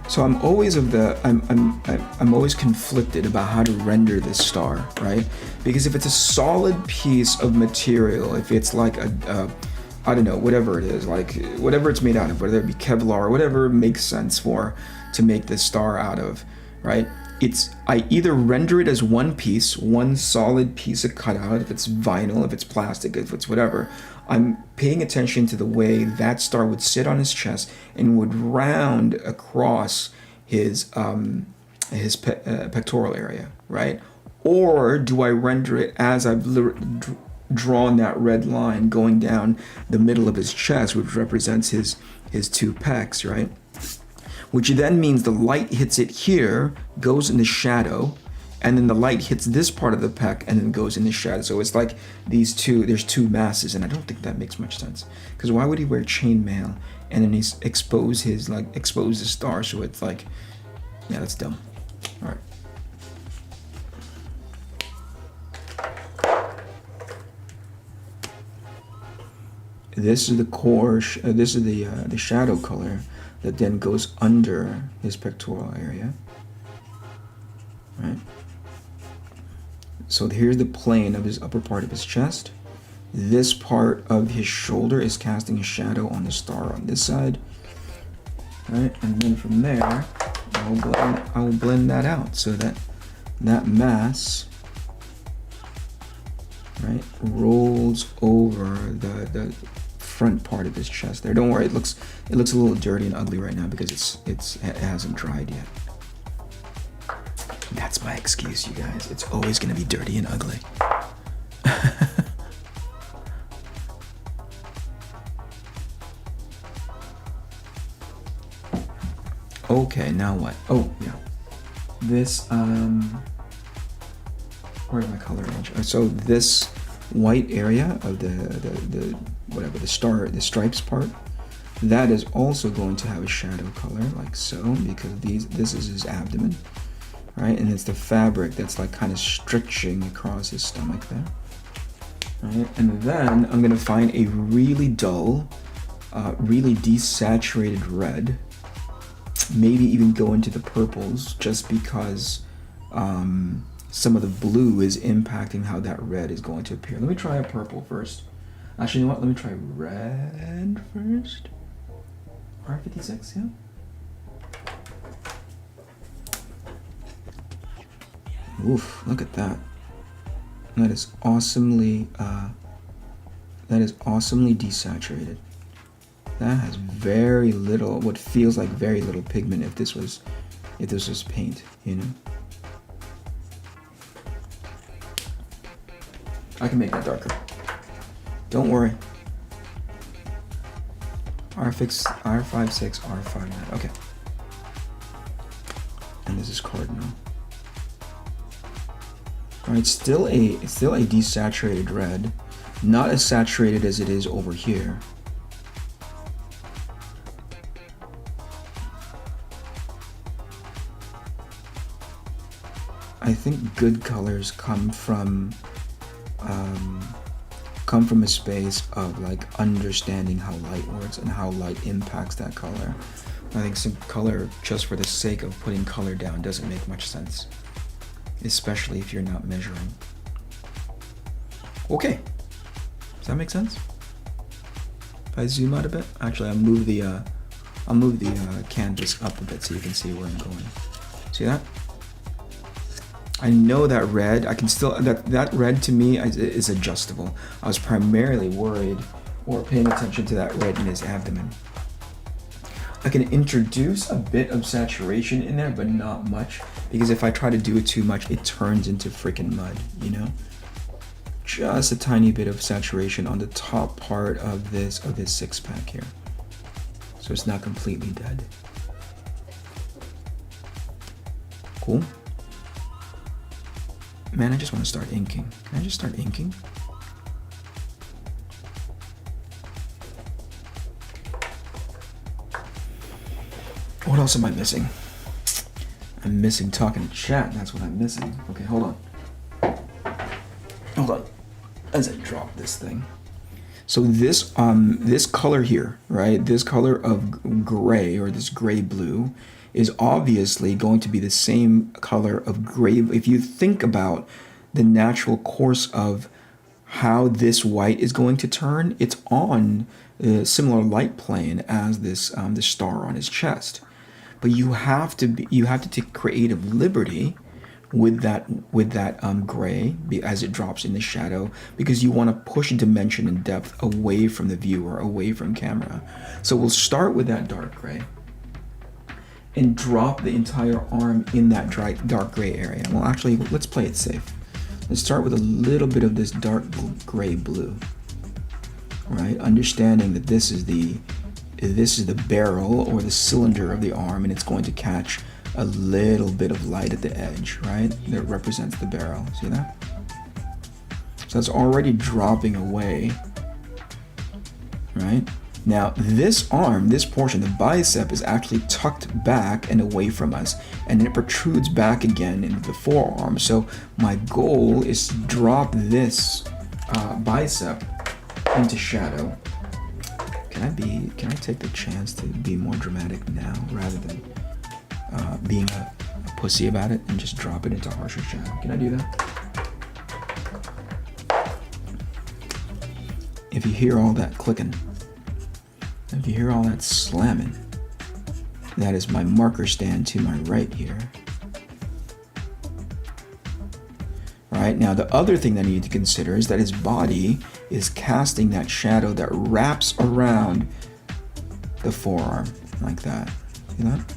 So I'm always I'm always conflicted about how to render this star, right? Because if it's a solid piece of material, if it's like I don't know, whatever it is, like whatever it's made out of, whether it be Kevlar or whatever makes sense to make this star out of, right? I either render it as one piece, one solid piece of cutout, if it's vinyl, if it's plastic, if it's whatever. I'm paying attention to the way that star would sit on his chest and would round across his pectoral area, right? Or do I render it as I've drawn that red line going down the middle of his chest, which represents his two pecs, right? Which then means the light hits it here, goes in the shadow, and then the light hits this part of the pec and then goes in the shadow. So it's like there's two masses, and I don't think that makes much sense. Because why would he wear chainmail and then he's expose the star? So it's like, yeah, that's dumb. All right. This is the core. This is the shadow color that then goes under his pectoral area. Right. So here's the plane of his upper part of his chest. This part of his shoulder is casting a shadow on the star on this side. Right, and then from there, I will blend that out so that mass, right, rolls over the front part of his chest there. Don't worry, it looks a little dirty and ugly right now because it hasn't dried yet. That's my excuse, you guys. It's always gonna be dirty and ugly. Okay, now what? Oh, yeah. This, where's my color range? So this white area of the whatever, the stripes part, that is also going to have a shadow color, like so, because this is his abdomen, right? And it's the fabric that's like kind of stretching across his stomach there, right? And then I'm gonna find a really dull, really desaturated red, maybe even go into the purples, just because some of the blue is impacting how that red is going to appear. Let me try a purple first. Actually, you know what? Let me try red first. R56, yeah. Oof, look at that. That is awesomely desaturated. That has very little, what feels like very little pigment if this was paint, you know. I can make that darker. Don't worry. R56, R59. Okay. And this is cardinal. Alright, still a desaturated red. Not as saturated as it is over here. I think good colors come from a space of like understanding how light works and how light impacts that color. I think some color just for the sake of putting color down doesn't make much sense, especially if you're not measuring. Okay, does that make sense? If I zoom out a bit, actually I'll move the canvas up a bit so you can see where I'm going. See that? I know that red, I can still, that red to me is adjustable. I was primarily worried or paying attention to that red in his abdomen. I can introduce a bit of saturation in there, but not much, because if I try to do it too much, it turns into freaking mud, you know? Just a tiny bit of saturation on the top part of this six pack here. So it's not completely dead. Cool. Man, I just want to start inking. Can I just start inking? What else am I missing? I'm missing talking to chat. That's what I'm missing. Okay, hold on. Hold on. As I drop this thing. So this color here, right? This color of gray, or this gray blue, is obviously going to be the same color of gray. If you think about the natural course of how this white is going to turn, it's on a similar light plane as this star on his chest. But you have to take creative liberty with that gray as it drops in the shadow, because you want to push dimension and depth away from the viewer, away from camera. So we'll start with that dark gray and drop the entire arm in that dark gray area. Well, actually, let's play it safe. Let's start with a little bit of this dark gray blue, right? Understanding that this is the barrel or the cylinder of the arm, and it's going to catch a little bit of light at the edge, right? That represents the barrel. See that? So it's already dropping away, right? Now, this arm, this portion, the bicep, is actually tucked back and away from us, and it protrudes back again into the forearm. So my goal is to drop this bicep into shadow. Can I take the chance to be more dramatic now rather than being a pussy about it and just drop it into harsher shadow? Can I do that? If you hear all that clicking, if you hear all that slamming, that is my marker stand to my right here. All right, now the other thing that I need to consider is that his body is casting that shadow that wraps around the forearm like that. See that?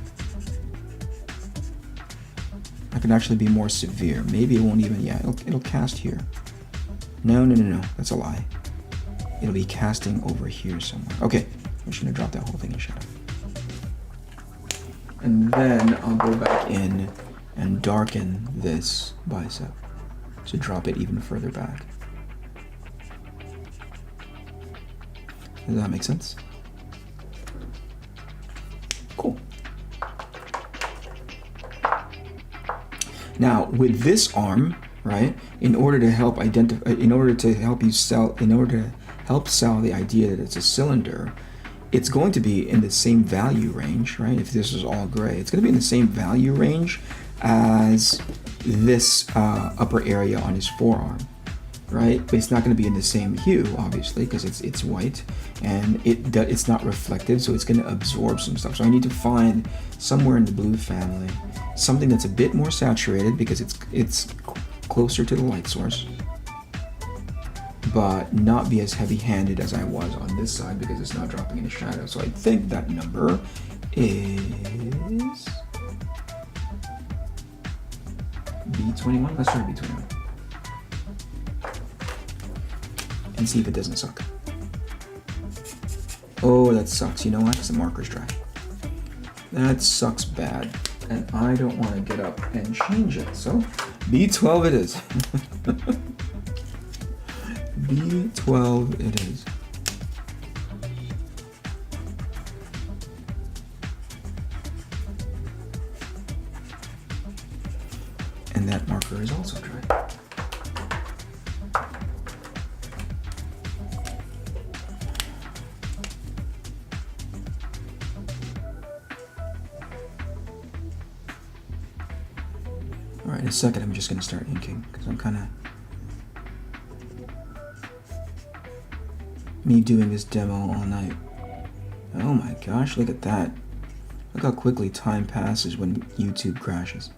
I can actually be more severe. Maybe it won't even, yeah, it'll cast here. No, that's a lie. It'll be casting over here somewhere. Okay, I'm just gonna drop that whole thing in shadow. And then I'll go back in and darken this bicep to drop it even further back. Does that make sense? Cool. Now with this arm, right? In order to help sell the idea that it's a cylinder, it's going to be in the same value range, right? If this is all gray, it's going to be in the same value range as this upper area on his forearm, right? But it's not going to be in the same hue, obviously, because it's white, and it's not reflective, so it's going to absorb some stuff. So I need to find somewhere in the blue family something that's a bit more saturated because it's closer to the light source, but not be as heavy-handed as I was on this side because it's not dropping into shadow. So I think that number is B21. Let's try B21 and see if it doesn't suck. Oh, that sucks. You know what? Because the marker's dry. That sucks bad, and I don't want to get up and change it. So B12 it is. B12 it is. And that marker is also dry. All right, in a second I'm just gonna start inking because I'm kind of me doing this demo all night. Oh my gosh, look at that. Look how quickly time passes when YouTube crashes.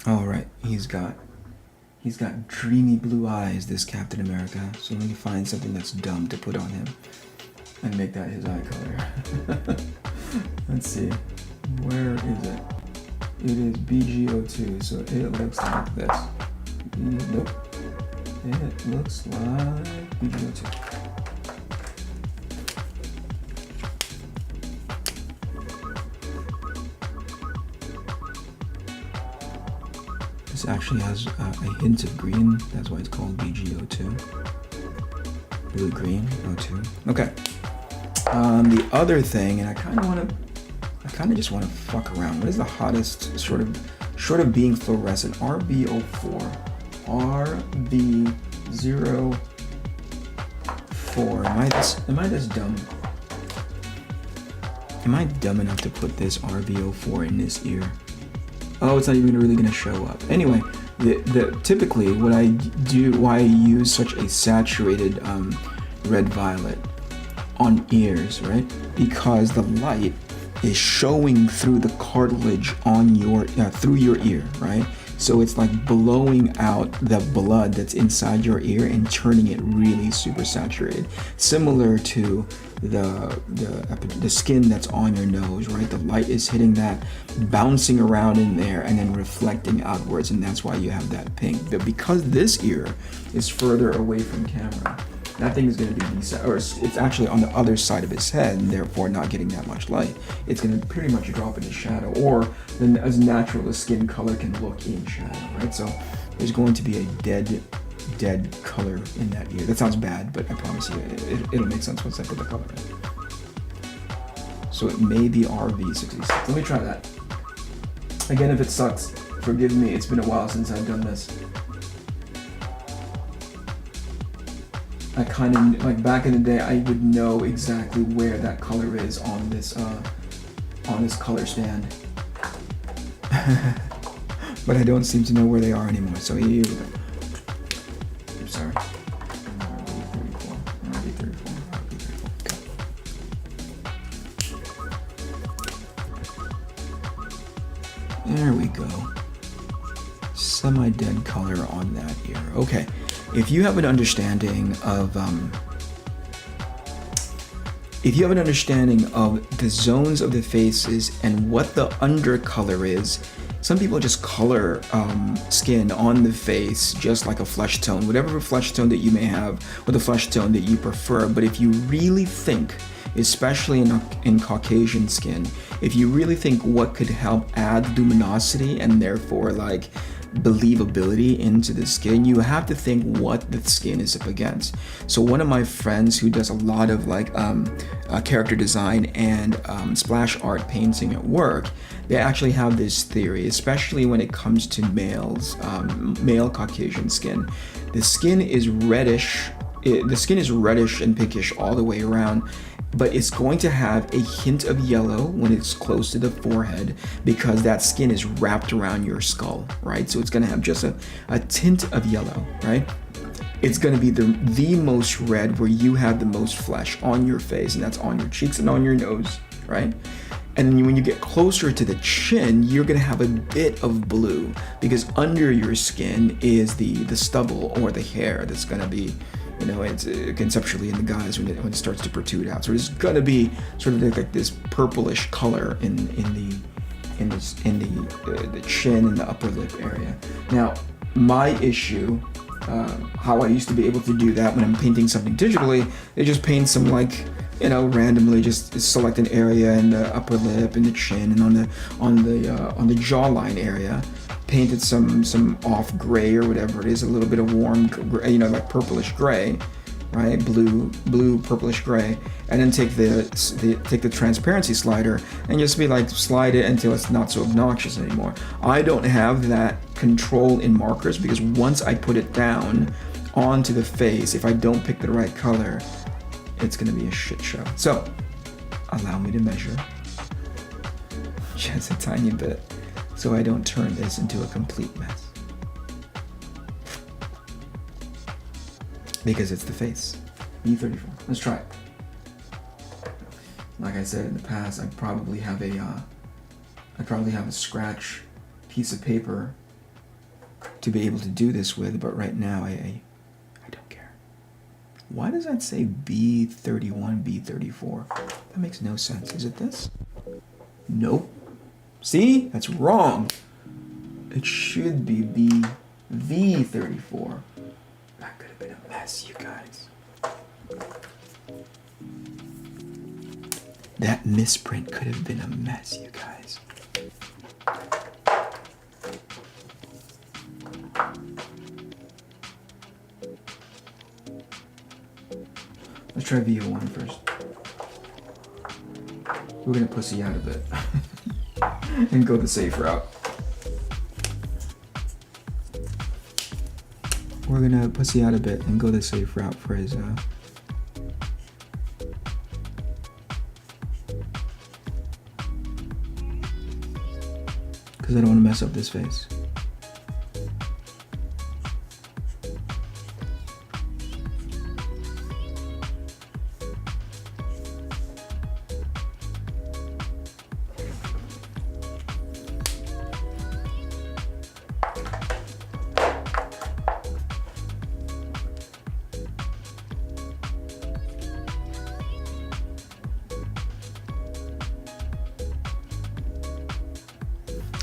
All right, he's got dreamy blue eyes, this Captain America. So let me find something that's dumb to put on him and make that his eye color. Let's see, where is it? It is BG02, so it looks like this. Nope, it looks like BG02. This actually has a hint of green, that's why it's called BG02. Blue green 02. Okay. The other thing, and I kind of just want to fuck around. What is the hottest short of being fluorescent? RB04. RB04. Am I this dumb? Am I dumb enough to put this RB04 in this ear? Oh, it's not even really gonna show up. Anyway, typically what I do, why I use such a saturated red violet on ears, right? Because the light is showing through the cartilage on your through your ear, right? So it's like blowing out the blood that's inside your ear and turning it really super saturated, similar to the skin that's on your nose, right? The light is hitting that, bouncing around in there, and then reflecting outwards, and that's why you have that pink. But because this ear is further away from camera, that thing is going to be it's actually on the other side of his head, and therefore not getting that much light. It's going to pretty much drop into shadow, or then as natural as skin color can look in shadow, right? So there's going to be a dead color in that ear. That sounds bad, but I promise you it'll make sense once I put the color in. So it may be RV66. Let me try that. Again, if it sucks, forgive me. It's been a while since I've done this. I kind of, like back in the day, I would know exactly where that color is on this color stand. But I don't seem to know where they are anymore, so here we go. I'm sorry. RB34. Okay. There we go. Semi-dead color on that ear. Okay. If you have an understanding of if you have an understanding of the zones of the faces and what the undercolor is, some people just color skin on the face just like a flesh tone, whatever flesh tone that you may have or the flesh tone that you prefer. But if you really think, especially in Caucasian skin, if you really think what could help add luminosity and therefore like believability into the skin, you have to think what the skin is up against. So one of my friends who does a lot of like character design and splash art painting at work, they actually have this theory, especially when it comes to males, male Caucasian skin. The skin is reddish. The skin is reddish and pinkish all the way around, but it's going to have a hint of yellow when it's close to the forehead because that skin is wrapped around your skull, right? So it's going to have just a tint of yellow, right? It's going to be the most red where you have the most flesh on your face, and that's on your cheeks and on your nose, right? And then when you get closer to the chin, you're going to have a bit of blue because under your skin is the stubble or the hair that's going to be, you know, it's conceptually in the guys when it starts to protrude out. So there's gonna be sort of like this purplish color in the chin and the upper lip area. Now, my issue, how I used to be able to do that when I'm painting something digitally, I just paint some like, you know, randomly just select an area in the upper lip and the chin and on the jawline area. Painted some off gray or whatever it is, a little bit of warm gray, you know, like purplish gray, right? Blue purplish gray, and then take the transparency slider and just be like slide it until it's not so obnoxious anymore. I don't have that control in markers because once I put it down onto the face, if I don't pick the right color, it's gonna be a shit show. So allow me to measure just a tiny bit, so I don't turn this into a complete mess. Because it's the face. E34. Let's try it. Like I said in the past, I probably have a scratch piece of paper to be able to do this with, but right now I don't care. Why does that say B31, B34? That makes no sense. Is it this? Nope. See? That's wrong. It should be V34. That could have been a mess, you guys. That misprint could have been a mess, you guys. Let's try VO1 first. We're gonna pussy out a bit. And go the safe route. We're gonna pussy out a bit and go the safe route for his because I don't want to mess up this face.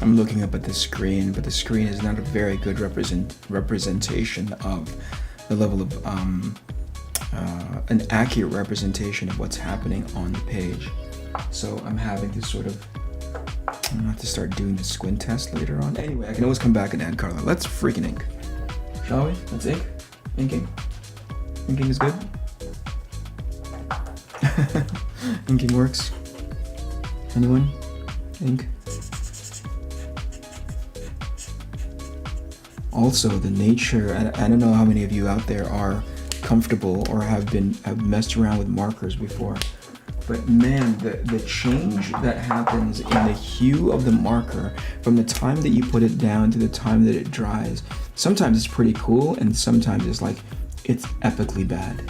I'm looking up at the screen, but the screen is not a very good representation of the level of an accurate representation of what's happening on the page. So I'm having to sort of, I'm gonna have to start doing the squint test later on. Anyway, I can always come back and add color. Let's freaking ink, shall we? Let's ink. Inking. Inking is good. Inking works. Anyone? Ink. Also, the nature, I don't know how many of you out there are comfortable or have messed around with markers before, but man, the change that happens in the hue of the marker from the time that you put it down to the time that it dries, sometimes it's pretty cool and sometimes it's like, it's epically bad.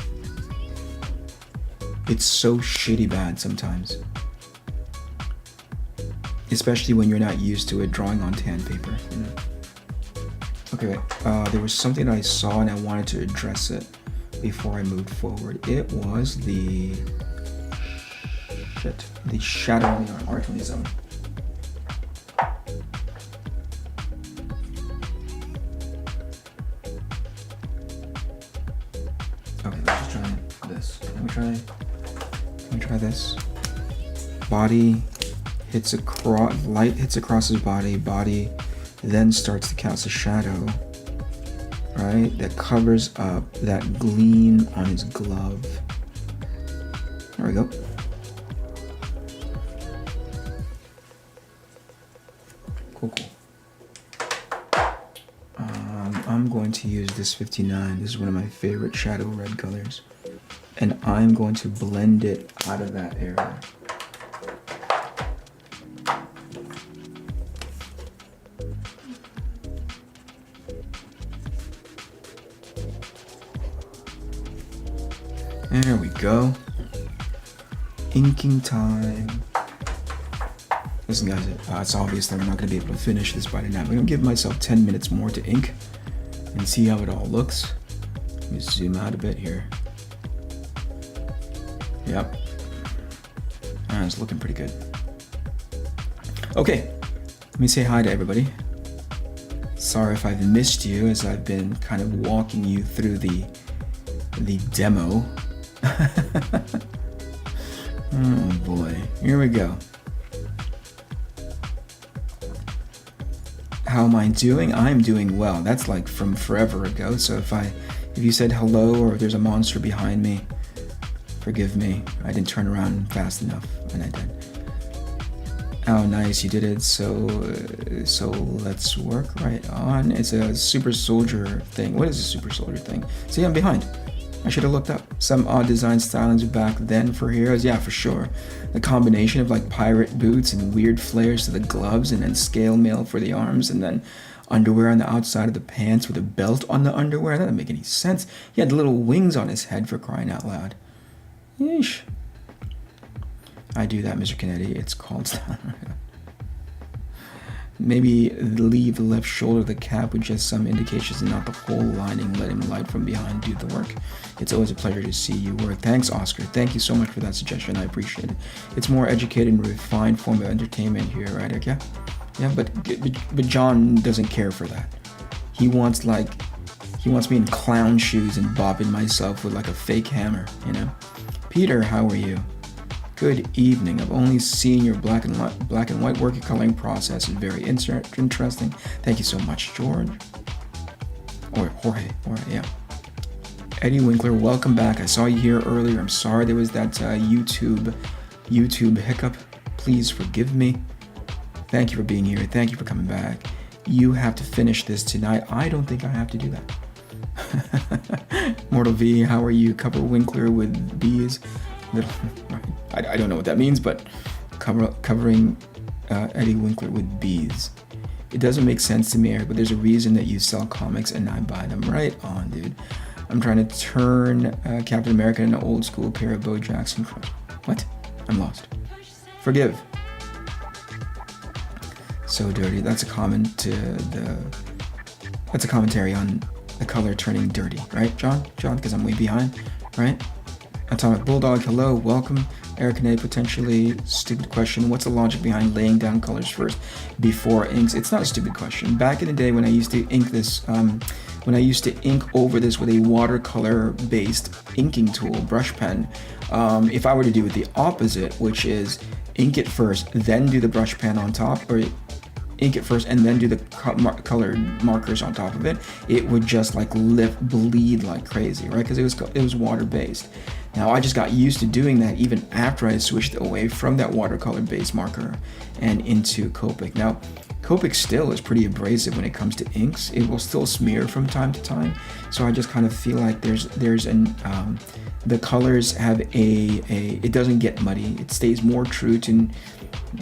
It's so shitty bad sometimes. Especially when you're not used to it drawing on tan paper, you know? Okay, there was something I saw and I wanted to address it before I moved forward. It was the shit. The shadow on the arm, R27. Okay, let's just try this. Let me try this. Body hits across, light hits across his body then starts to cast a shadow, right? That covers up that gleam on his glove. There we go. Cool. I'm going to use this 59. This is one of my favorite shadow red colors. And I'm going to blend it out of that area. There we go. Inking time. Listen guys, it's obvious that I'm not going to be able to finish this by tonight. I'm going to give myself 10 minutes more to ink and see how it all looks. Let me zoom out a bit here. Yep. It's looking pretty good. Okay, let me say hi to everybody. Sorry if I've missed you as I've been kind of walking you through the demo. Oh boy, here we go. How am I doing? I'm doing well. That's like from forever ago. So if you said hello or if there's a monster behind me, forgive me. I didn't turn around fast enough, and I did. Oh, nice, you did it. So let's work right on. It's a super soldier thing. What is a super soldier thing? See, I'm behind. I should have looked up. Some odd design stylings back then for heroes. Yeah, for sure. The combination of like pirate boots and weird flares to the gloves and then scale mail for the arms and then underwear on the outside of the pants with a belt on the underwear. That doesn't make any sense. He had little wings on his head for crying out loud. Yeesh. I do that, Mr. Kennedy. It's called... Maybe leave the left shoulder of the cap with just some indications and not the whole lining, letting light from behind do the work. It's always a pleasure to see you work. Thanks, Oscar. Thank you so much for that suggestion. I appreciate it. It's more educated and refined form of entertainment here, right? Okay? Yeah, but John doesn't care for that. He wants me in clown shoes and bopping myself with like a fake hammer, you know? Peter, how are you? Good evening. I've only seen your black and white working coloring process. It's very interesting. Thank you so much, George. Or Jorge, yeah. Eddie Winkler, welcome back. I saw you here earlier. I'm sorry there was that YouTube hiccup. Please forgive me. Thank you for being here. Thank you for coming back. You have to finish this tonight. I don't think I have to do that. Mortal V, how are you? Cover Winkler with bees. I don't know what that means, but covering Eddie Winkler with bees. It doesn't make sense to me, Eric, but there's a reason that you sell comics and I buy them. Right on, dude. I'm trying to turn Captain America into an old school pair of Bo Jackson. What? I'm lost. Forgive. So dirty. That's a that's a commentary on the color turning dirty, right, John? John, because I'm way behind, right? Atomic Bulldog, hello, welcome. Eric and A, potentially stupid question. What's the logic behind laying down colors first before inks? It's not a stupid question. Back in the day when I used to ink this, when I used to ink over this with a watercolor-based inking tool, brush pen, if I were to do it the opposite, which is ink it first, then do the brush pen on top, or ink it first and then do the colored markers on top of it, it would just like bleed like crazy, right? Because it was water-based. Now I just got used to doing that even after I switched away from that watercolor-based marker and into Copic. Now, Copic still is pretty abrasive when it comes to inks. It will still smear from time to time. So I just kind of feel like the colors have it doesn't get muddy. It stays more true to,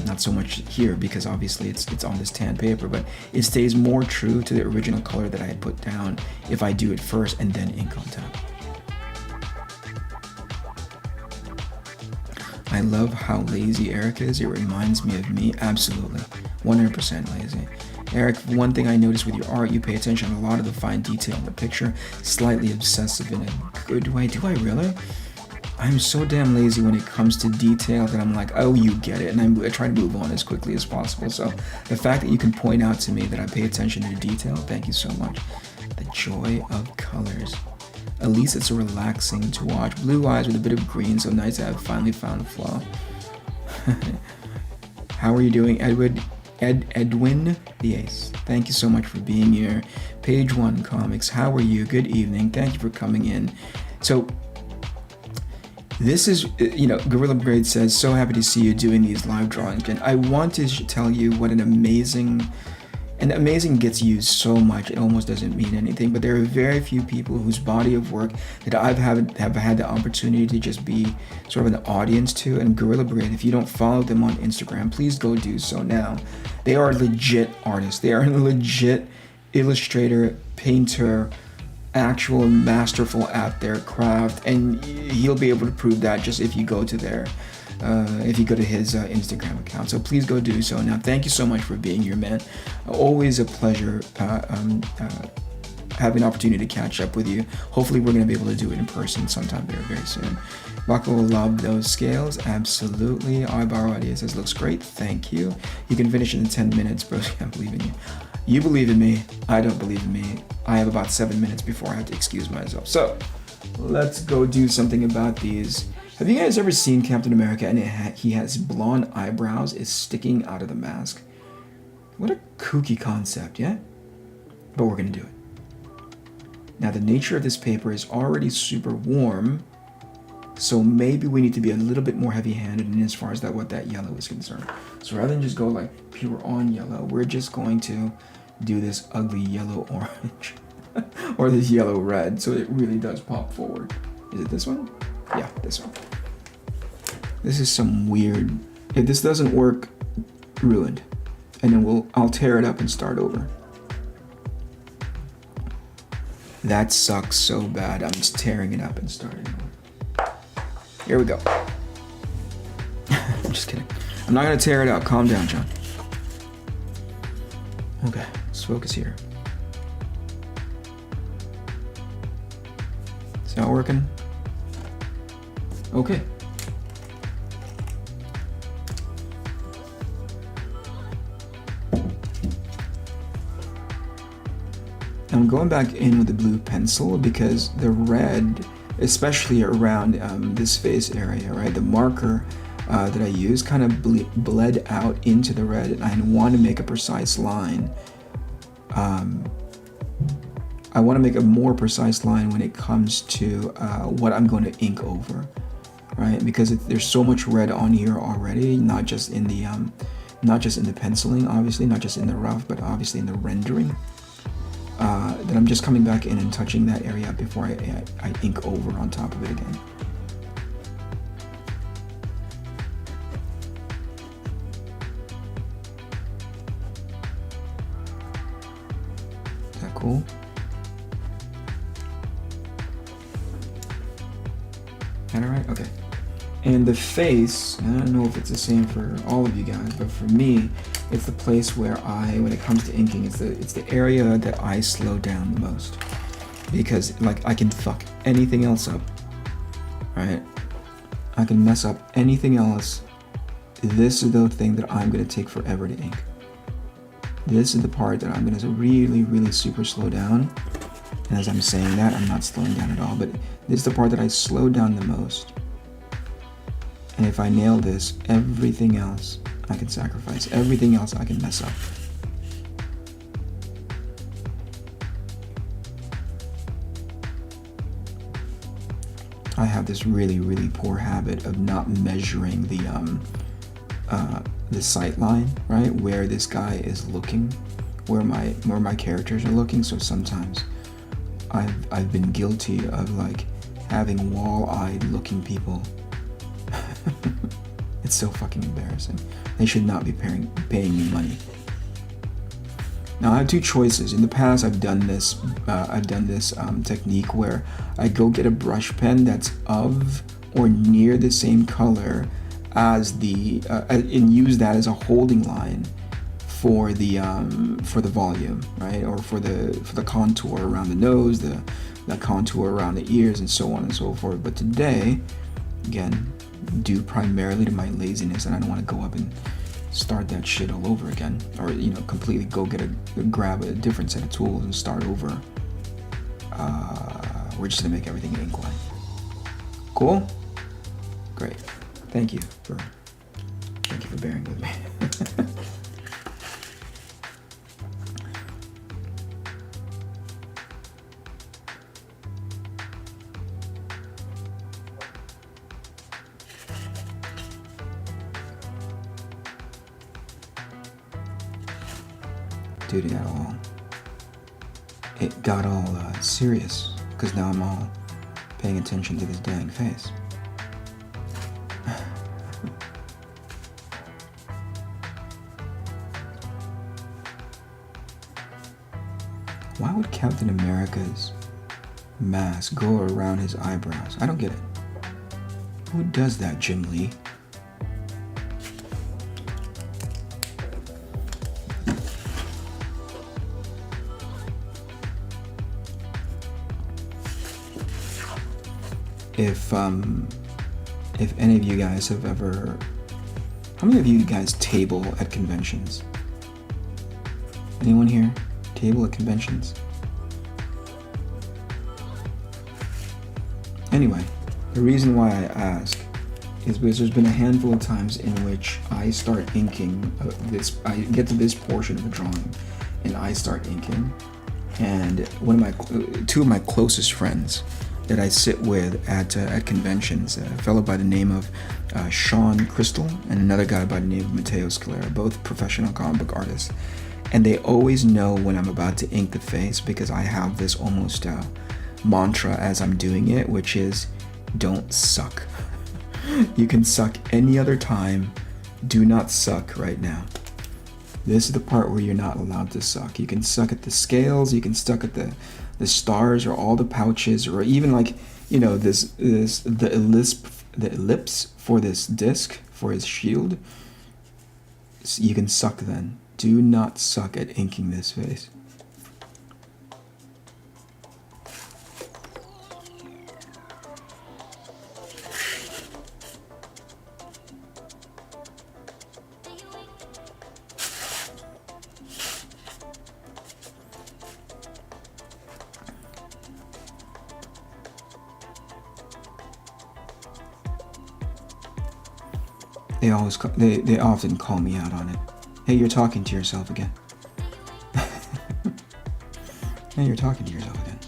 not so much here because obviously it's on this tan paper, but it stays more true to the original color that I had put down if I do it first and then ink on top. I love how lazy Eric is. It reminds me of me. Absolutely. 100% lazy. Eric, one thing I noticed with your art, you pay attention to a lot of the fine detail in the picture. Slightly obsessive in a good way. Do I really? I'm so damn lazy when it comes to detail that I'm like, oh, you get it, and I try to move on as quickly as possible. So the fact that you can point out to me that I pay attention to detail, thank you so much. The joy of colors. At least it's relaxing to watch. Blue eyes with a bit of green, so nice to have finally found a flaw. How are you doing, Edwin the Ace? Thank you so much for being here. Page One Comics, how are you? Good evening. Thank you for coming in. So this is, Gorilla Braid says, so happy to see you doing these live drawings. And I want to tell you what an amazing gets used so much, it almost doesn't mean anything. But there are very few people whose body of work that have had the opportunity to just be sort of an audience to. And Gorilla Braid, if you don't follow them on Instagram, please go do so now. They are legit artists. They are a legit illustrator, painter, actual masterful at their craft, and he'll be able to prove that just if you go to his Instagram account. So please go do so. Now, thank you so much for being here, man. Always a pleasure having an opportunity to catch up with you. Hopefully we're going to be able to do it in person sometime very, very soon. Rocco will love those scales. Absolutely. Eyebrow Idea says, looks great. Thank you. You can finish it in 10 minutes, bro. I believe in you. You believe in me. I don't believe in me. I have about 7 minutes before I have to excuse myself. So let's go do something about these. Have you guys ever seen Captain America and he has blonde eyebrows is sticking out of the mask? What a kooky concept, yeah? But we're going to do it. Now, the nature of this paper is already super warm, so maybe we need to be a little bit more heavy-handed in as far as what that yellow is concerned. So rather than just go like pure on yellow, we're just going to do this ugly yellow orange or this yellow red, so it really does pop forward. Is it this one? Yeah, this one. This is some weird. If this doesn't work, ruined. And then I'll tear it up and start over. That sucks so bad. I'm just tearing it up and starting over. Here we go. I'm just kidding. I'm not gonna tear it out. Calm down, John. Okay, let's focus here. Is that working? Okay. I'm going back in with the blue pencil because the red, especially around this face area, right? The marker that I use kind of bled out into the red, and I want to make a precise line. I want to make a more precise line when it comes to what I'm going to ink over, right? Because there's so much red on here already, not just in the penciling, obviously, not just in the rough, but obviously in the rendering. That I'm just coming back in and touching that area before I ink over on top of it again. Is that cool? All right, okay. And the face, I don't know if it's the same for all of you guys, but for me, it's the place where when it comes to inking, it's the area that I slow down the most. Because I can fuck anything else up, right? I can mess up anything else. This is the thing that I'm gonna take forever to ink. This is the part that I'm gonna really, really super slow down. And as I'm saying that, I'm not slowing down at all, but this is the part that I slow down the most. And if I nail this, everything else I can sacrifice. Everything else I can mess up. I have this really, really poor habit of not measuring the sight line, right? Where this guy is looking, where my characters are looking. So sometimes I've been guilty of having wall-eyed looking people. It's so fucking embarrassing. They should not be paying me money. Now I have two choices. In the past, I've done this technique where I go get a brush pen that's of or near the same color as and use that as a holding line for the volume, right? Or for the contour around the nose, the contour around the ears, and so on and so forth. But today, again, due primarily to my laziness, and I don't want to go up and start that shit all over again, or completely go grab a different set of tools and start over. We're just gonna make everything ink-line. Cool? Great. Thank you for bearing with me. Dude, it got all serious, because now I'm all paying attention to this dang face. Why would Captain America's mask go around his eyebrows? I don't get it. Who does that, Jim Lee? If any of you guys have ever, how many of you guys table at conventions? Anyone here table at conventions? Anyway, the reason why I ask is because there's been a handful of times in which I start inking I get to this portion of the drawing and I start inking, and two of my closest friends that I sit with at conventions, a fellow by the name of Sean Crystal and another guy by the name of Mateo Scalera, both professional comic book artists. And they always know when I'm about to ink the face, because I have this almost mantra as I'm doing it, which is, don't suck. You can suck any other time. Do not suck right now. This is the part where you're not allowed to suck. You can suck at the scales, you can suck at the stars or all the pouches, or even the ellipse for this disc for his shield. You can suck then. Do not suck at inking this face. They often call me out on it. Hey, you're talking to yourself again. Hey, you're talking to yourself again.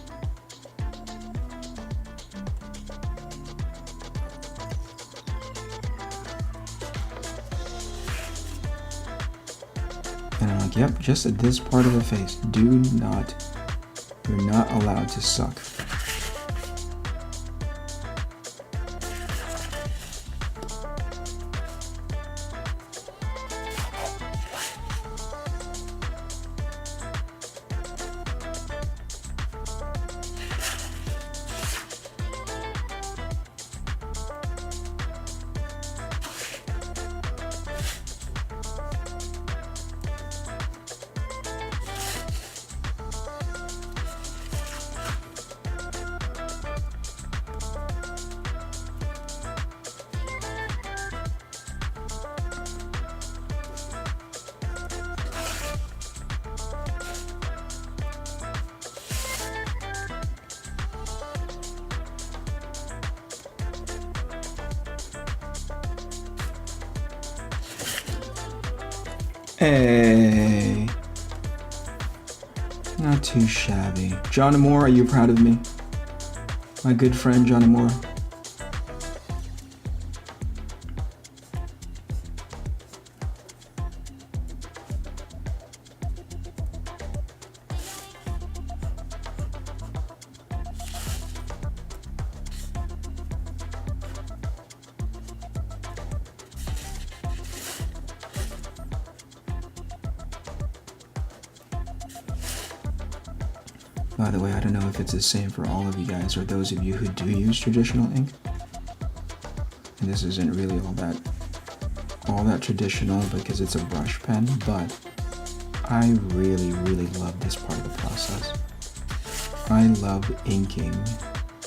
And I'm like, yep, just at this part of the face. You're not allowed to suck. Hey, not too shabby. John Moore, are you proud of me? My good friend John Moore. By the way, I don't know if it's the same for all of you guys or those of you who do use traditional ink. And this isn't really all that traditional because it's a brush pen, but I really, really love this part of the process. I love inking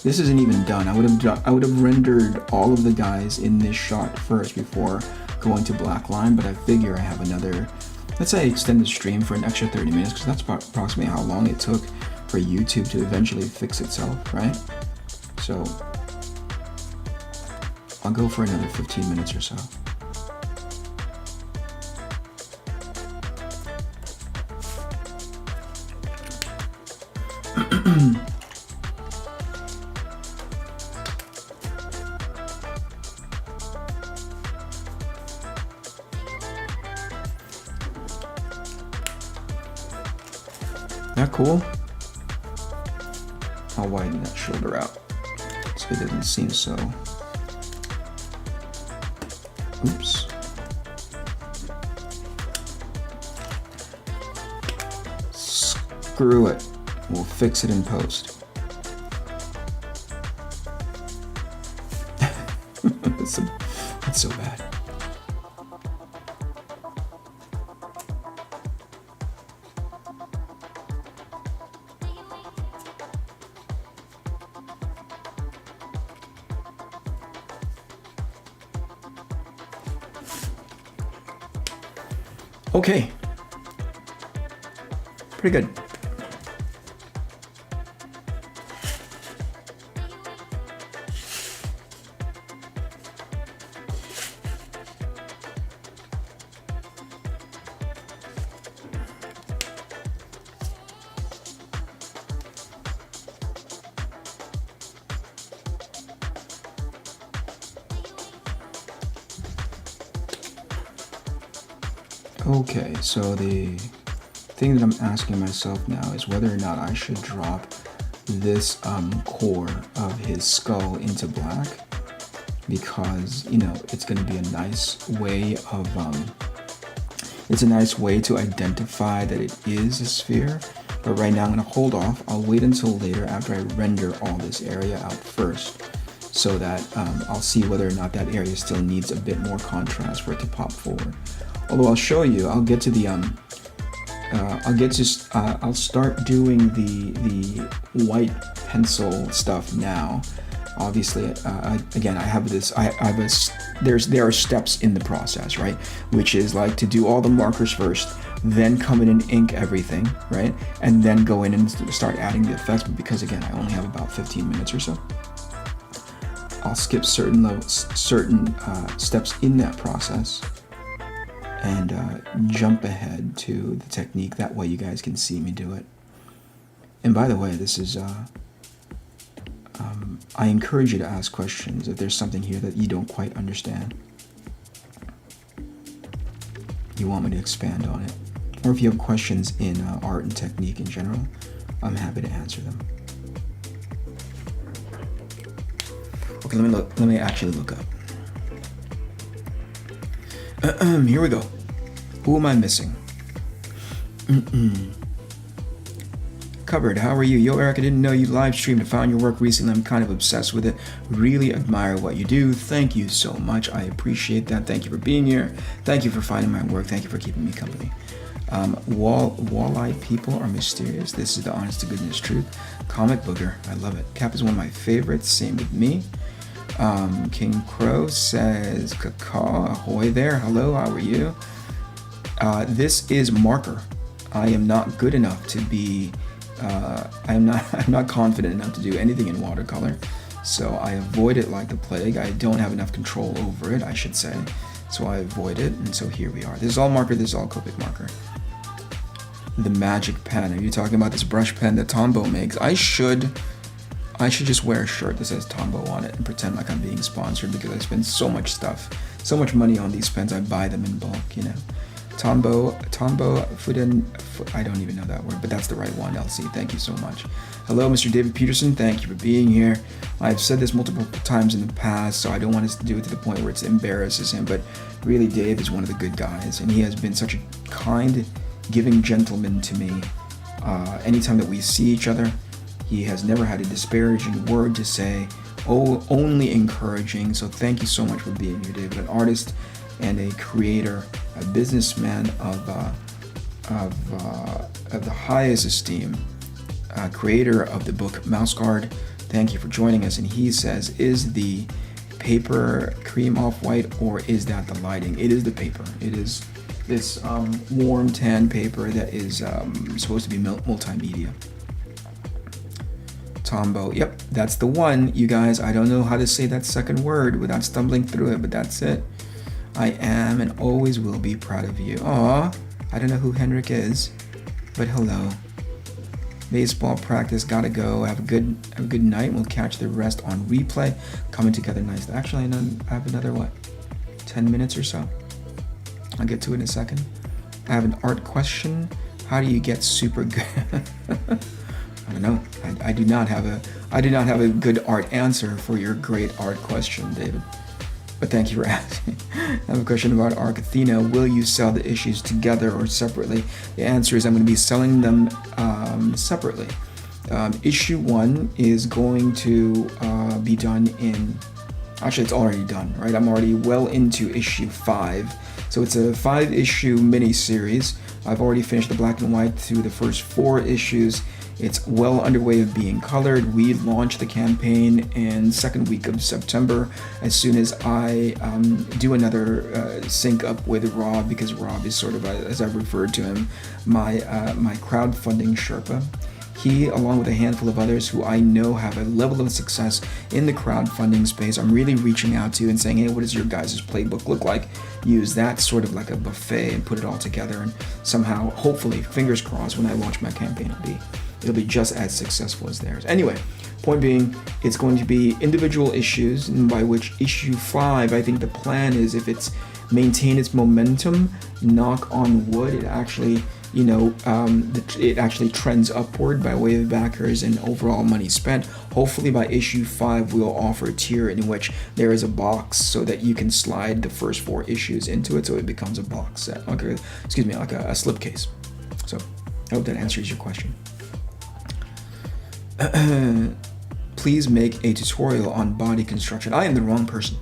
This isn't even done. I would have rendered all of the guys in this shot first before going to black line, but I figure I have another, let's say, extended stream for an extra 30 minutes, because that's approximately how long it took for YouTube to eventually fix itself, right? So I'll go for another 15 minutes or so. That cool? I'll widen that shoulder out so it doesn't seem so. Oops. Screw it. We'll fix it in post. That's so bad. Okay. Pretty good. Okay, so the thing that I'm asking myself now is whether or not I should drop this core of his skull into black, because, you know, it's going to be a nice way of it's a nice way to identify that it is a sphere. But right now I'm going to hold off. I'll wait until later after I render all this area out first, so that I'll see whether or not that area still needs a bit more contrast for it to pop forward. Although I'll show you, I'll get to the I'll start doing the white pencil stuff now. Obviously, again, there are steps in the process, right? Which is like to do all the markers first, then come in and ink everything, right? And then go in and start adding the effects. But because again, I only have about 15 minutes or so, I'll skip certain steps in that process and jump ahead to the technique. That way you guys can see me do it. And by the way, this is I encourage you to ask questions if there's something here that you don't quite understand, you want me to expand on it, or if you have questions in art and technique in general, I'm happy to answer them. Okay, let me actually look up. Here we go. Who am I missing? Covered, how are you? Yo, Eric, I didn't know you live streamed. I found your work recently. I'm kind of obsessed with it. Really admire what you do. Thank you so much. I appreciate that. Thank you for being here. Thank you for finding my work. Thank you for keeping me company. Wall-eyed people are mysterious. This is the honest to goodness truth. Comic booger. I love it. Cap is one of my favorites. Same with me. King Crow says, "Cacaw, ahoy there. Hello, how are you?" This is marker. I am not good enough to be. I'm not confident enough to do anything in watercolor, so I avoid it like the plague. I don't have enough control over it, I should say, so I avoid it. And so here we are. This is all marker. This is all Copic marker. The magic pen. Are you talking about this brush pen that Tombow makes? I should just wear a shirt that says Tombow on it and pretend like I'm being sponsored, because I spend so much stuff, so much money on these pens. I buy them in bulk, you know. Tombow, Fuden, I don't even know that word, but that's the right one, LC. Thank you so much. Hello, Mr. David Peterson. Thank you for being here. I've said this multiple times in the past, so I don't want us to do it to the point where it embarrasses him, but really, Dave is one of the good guys, and he has been such a kind, giving gentleman to me. Anytime that we see each other, he has never had a disparaging word to say, only encouraging. So thank you so much for being here, David. An artist and a creator, a businessman of the highest esteem, creator of the book Mouse Guard, Thank you for joining us. And he says, is the paper cream off-white, or is that the lighting? It is the paper. It is this warm tan paper that is supposed to be multimedia. Tombo, yep, that's the one, you guys. I don't know how to say that second word without stumbling through it, but that's it. I am and always will be proud of you. Aw, I don't know who Henrik is, but hello. Baseball practice, gotta go. Have a good night. We'll catch the rest on replay. Coming together nicely. Actually, I have another, 10 minutes or so. I'll get to it in a second. I have an art question. How do you get super good? I don't know. I do not have a good art answer for your great art question, David. But thank you for asking. I have a question about Arc Athena. Will you sell the issues together or separately? The answer is I'm going to be selling them separately. Issue 1 is going to be done in... Actually, it's already done, right? I'm already well into issue 5. So it's a 5-issue mini-series. I've already finished the black and white through the first 4 issues. It's well underway of being colored. We launched the campaign in second week of September as soon as I do another sync up with Rob, because Rob is sort of, as I've referred to him, my crowdfunding Sherpa. He, along with a handful of others who I know have a level of success in the crowdfunding space, I'm really reaching out to and saying, hey, what does your guys' playbook look like? Use that sort of like a buffet and put it all together, and somehow, hopefully, fingers crossed, when I launch my campaign, it'll be just as successful as theirs. Anyway, point being, it's going to be individual issues, and by which issue 5, I think the plan is, if it's maintain its momentum, knock on wood, it actually, it actually trends upward by way of backers and overall money spent. Hopefully by issue 5, we'll offer a tier in which there is a box so that you can slide the first 4 issues into it, so it becomes a box set. Okay, like a slipcase. So I hope that answers your question. Please make a tutorial on body construction. I am the wrong person.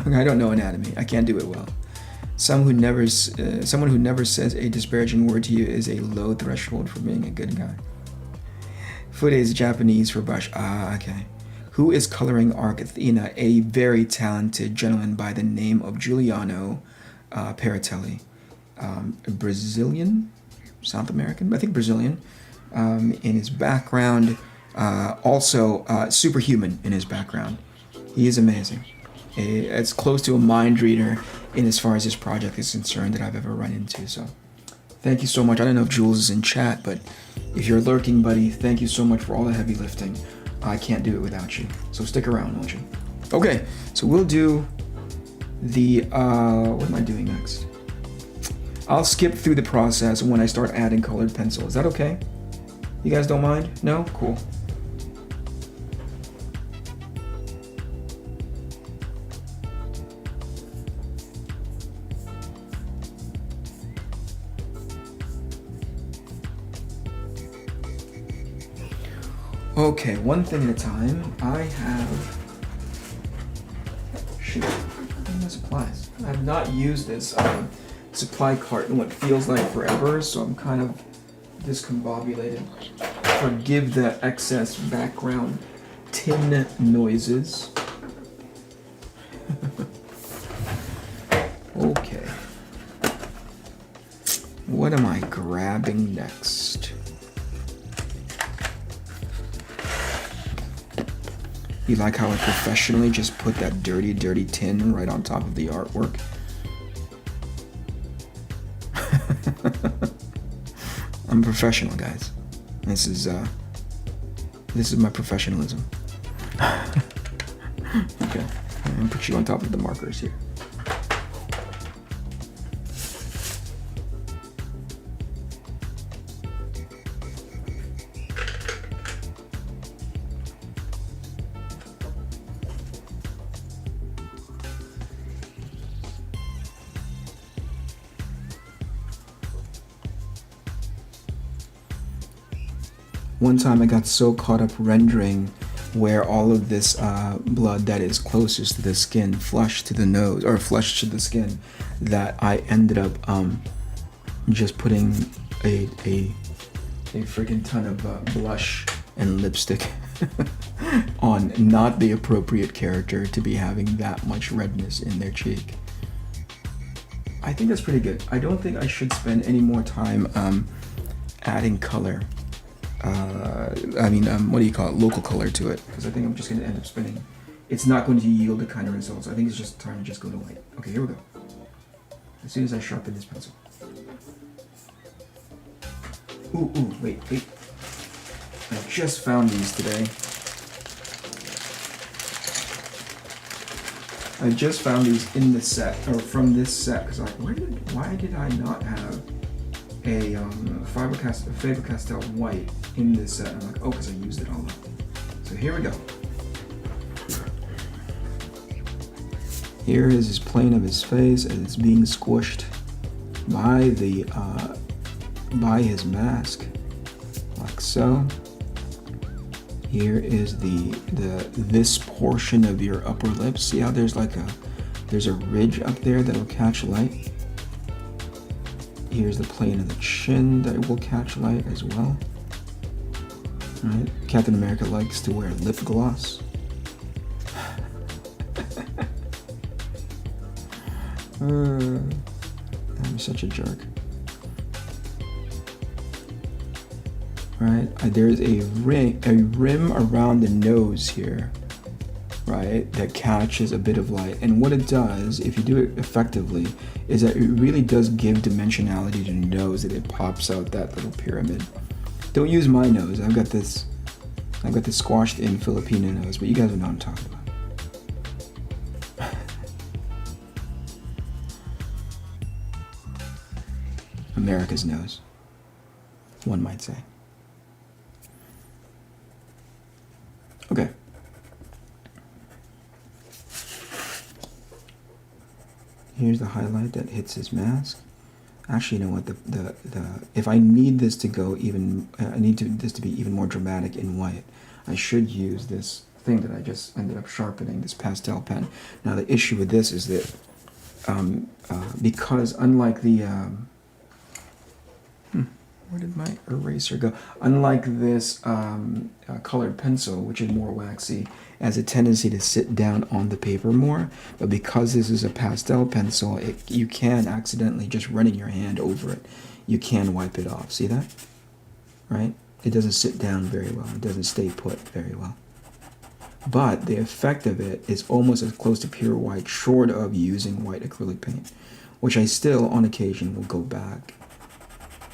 I don't know anatomy. I can't do it well. Someone who never says a disparaging word to you is a low threshold for being a good guy. Fude is Japanese for brush. Ah, okay. Who is coloring Arc Athena? A very talented gentleman by the name of Giuliano Paratelli. Brazilian? South American? I think Brazilian. In his background, also superhuman in his background. He is amazing. It's close to a mind reader in as far as this project is concerned that I've ever run into. So thank you so much. I don't know if Jules is in chat, but if you're lurking, buddy, thank you so much for all the heavy lifting. I can't do it without you. So stick around, won't you? Okay, so we'll do the, what am I doing next? I'll skip through the process when I start adding colored pencil. Is that okay? You guys don't mind? No? Cool. Okay, one thing at a time. I have... Shoot, my supplies. I have not used this supply cart in what feels like forever, so I'm kind of discombobulated. Forgive the excess background tin noises. Okay. What am I grabbing next? You like how I professionally just put that dirty, dirty tin right on top of the artwork? I'm a professional, guys. This is my professionalism. Okay, I'm gonna put you on top of the markers here. One time I got so caught up rendering where all of this blood that is closest to the skin flushed to the nose, or flushed to the skin, that I ended up just putting a freaking ton of blush and lipstick on not the appropriate character to be having that much redness in their cheek. I think that's pretty good. I don't think I should spend any more time adding color. What do you call it? Local color to it. Because I think I'm just going to end up spending. It's not going to yield the kind of results. I think it's just time to just go to white. Okay, here we go. As soon as I sharpen this pencil. Ooh, wait. I just found these today. I just found these in the set, or from this set, because I'm like, why did I not have a Faber-Castell white in this set? And I'm like, oh, because I used it all up. So here we go. Here is his plane of his face, and it's being squished by the by his mask, like so. Here is this portion of your upper lip. See how there's a ridge up there that will catch light. Here's the plane of the chin that will catch light as well. Right? Captain America likes to wear lip gloss. I'm such a jerk. Right? There's a rim around the nose here, right, that catches a bit of light. And what it does, if you do it effectively, is that it really does give dimensionality to the nose, that it pops out that little pyramid. Don't use my nose. I've got this squashed in Filipino nose, but you guys know what I'm talking about. America's nose, one might say. Okay. Here's the highlight that hits his mask. Actually, you know what? If I need this to go even, this to be even more dramatic in white, I should use this thing that I just ended up sharpening, this pastel pen. Now the issue with this is that because unlike the where did my eraser go? Unlike this colored pencil, which is more waxy, has a tendency to sit down on the paper more. But because this is a pastel pencil, you can accidentally, just running your hand over it, you can wipe it off. See that? Right? It doesn't sit down very well. It doesn't stay put very well. But the effect of it is almost as close to pure white, short of using white acrylic paint, which I still, on occasion, will go back.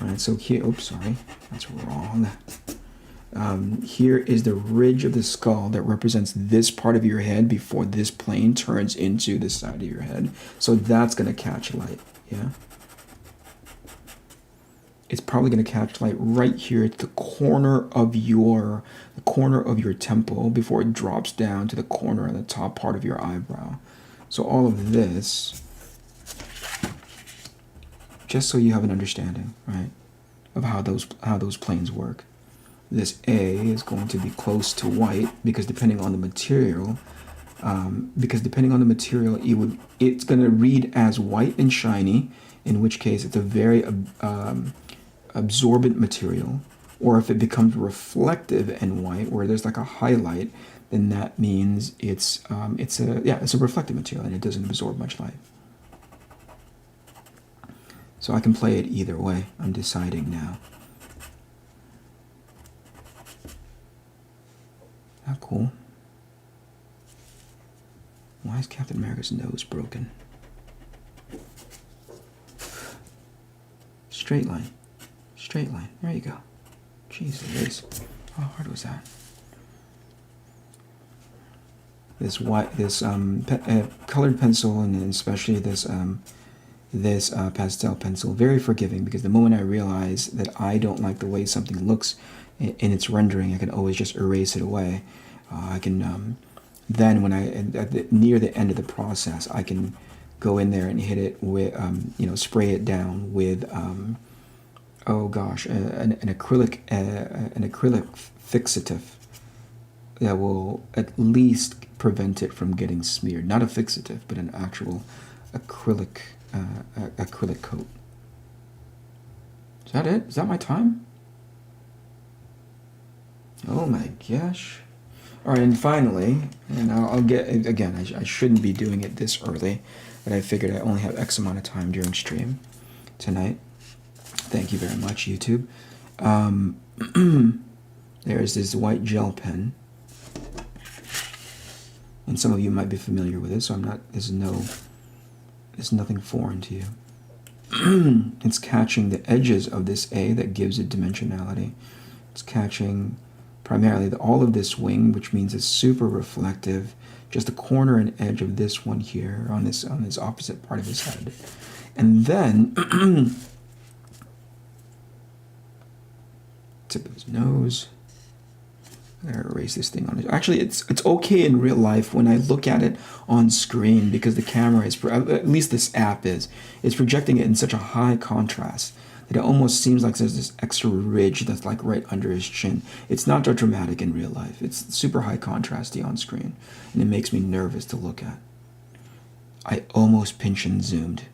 Right, so here, oops, sorry, that's wrong. Here is the ridge of the skull that represents this part of your head before this plane turns into the side of your head. So that's going to catch light, yeah? It's probably going to catch light right here at the corner of your temple before it drops down to the corner of the top part of your eyebrow. So all of this, just so you have an understanding, right, of how those planes work. This A is going to be close to white because depending on the material, it's going to read as white and shiny, in which case it's a very absorbent material. Or if it becomes reflective and white, where there's like a highlight, then that means it's a reflective material and it doesn't absorb much light. So I can play it either way. I'm deciding now. How cool. Why is Captain America's nose broken? Straight line. Straight line. There you go. Jeez Louise. How hard was that? This colored pencil, and especially this pastel pencil, very forgiving, because the moment I realize that I don't like the way something looks in its rendering, I can always just erase it away. I can then, when near the end of the process, I can go in there and hit it with spray it down with an acrylic fixative that will at least prevent it from getting smeared. Not a fixative, but an actual acrylic coat. Is that it? Is that my time? Oh my gosh. All right, and finally, and I'll get, again, I shouldn't be doing it this early, but I figured I only have X amount of time during stream tonight. Thank you very much, YouTube. There's this white gel pen. And some of you might be familiar with it, so there's nothing foreign to you. It's catching the edges of this A that gives it dimensionality. It's catching primarily all of this wing, which means it's super reflective. Just the corner and edge of this one here on this opposite part of his head. And then tip of his nose. I'm gonna erase this thing on it. Actually, it's okay in real life when I look at it on screen because the camera is, at least this app is projecting it in such a high contrast that it almost seems like there's this extra ridge that's like right under his chin. It's not that dramatic in real life. It's super high contrasty on screen, and it makes me nervous to look at. I almost pinch and zoomed.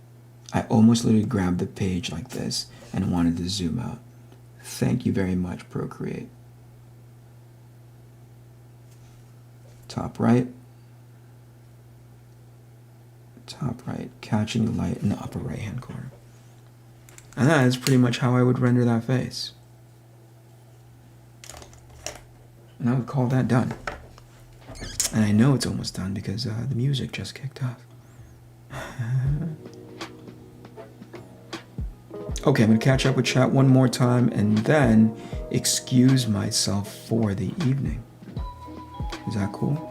I almost literally grabbed the page like this and wanted to zoom out. Thank you very much, Procreate. Top right, catching the light in the upper right hand corner. And that is pretty much how I would render that face. And I would call that done. And I know it's almost done because the music just kicked off. Okay, I'm going to catch up with chat one more time and then excuse myself for the evening. Is that cool?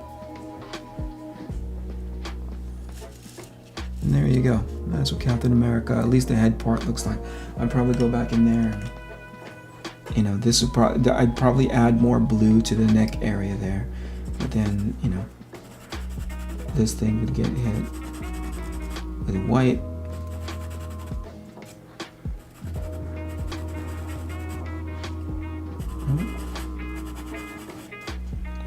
And there you go. That's what Captain America, at least the head part looks like. I'd probably go back in there and, you know, this would I'd probably add more blue to the neck area there. But then, you know, this thing would get hit with white.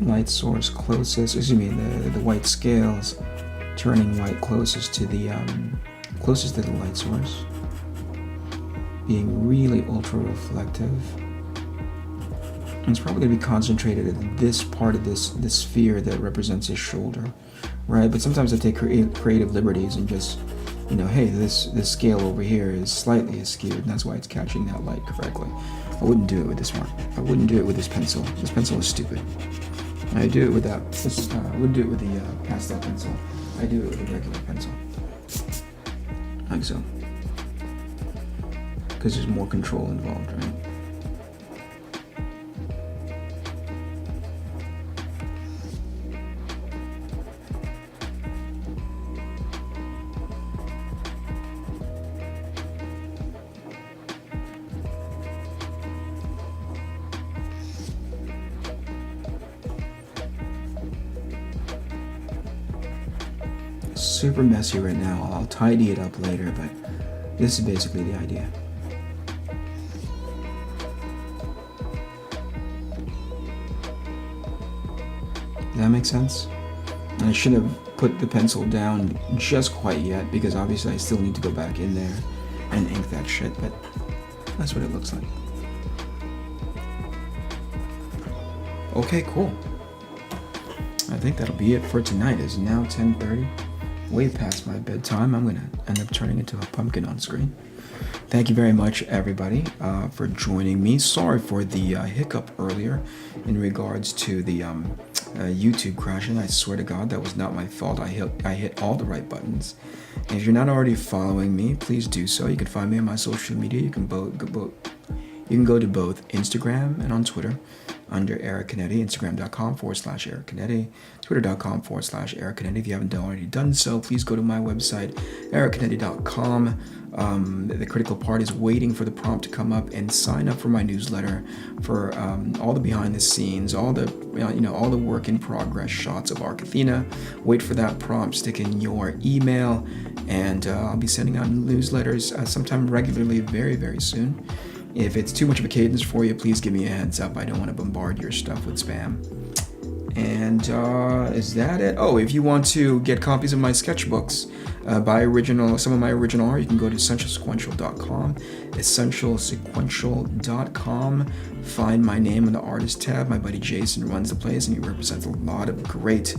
Light source closest, excuse me, the white scales turning white closest to the light source, being really ultra reflective. And it's probably going to be concentrated at this part of this sphere that represents his shoulder, right? But sometimes I take creative liberties and just, you know, hey, this scale over here is slightly askew, and that's why it's catching that light correctly. I wouldn't do it with this one. I wouldn't do it with this pencil. This pencil is stupid. I do it with that. I would do it with the pastel pencil. I do it with a regular pencil, like so, because there's more control involved, right? Super messy right now. I'll tidy it up later, but this is basically the idea. Does that make sense? And I should have put the pencil down just quite yet because obviously I still need to go back in there and ink that shit, but that's what it looks like. Okay, cool. I think that'll be it for tonight. It's now 10:30. Way past my bedtime. I'm going to end up turning into a pumpkin on screen. Thank you very much, everybody, for joining me. Sorry for the hiccup earlier in regards to the YouTube crashing. I swear to God, that was not my fault. I hit all the right buttons. And if you're not already following me, please do so. You can find me on my social media. You can go to both Instagram and on Twitter under Eric Canetti, Instagram.com/Eric Canetti, Twitter.com/Eric Canetti. If you haven't already done so, please go to my website, ericcanetti.com. The critical part is waiting for the prompt to come up and sign up for my newsletter for all the behind the scenes, all the all the work in progress shots of Athena. Wait for that prompt, stick in your email, and I'll be sending out newsletters sometime regularly very, very soon. If it's too much of a cadence for you, please give me a heads up. I don't want to bombard your stuff with spam. And is that it? Oh, if you want to get copies of my sketchbooks, some of my original art, you can go to essentialsequential.com. Essentialsequential.com. Find my name in the artist tab. My buddy Jason runs the place, and he represents a lot of great,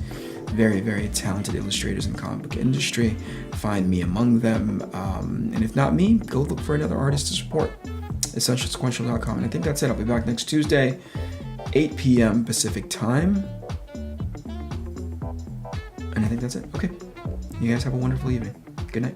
very, very talented illustrators in the comic book industry. Find me among them. And if not me, go look for another artist to support. Essentialsequential.com. And I think that's it. I'll be back next Tuesday, 8 p.m. Pacific time. And I think that's it. Okay. You guys have a wonderful evening. Good night.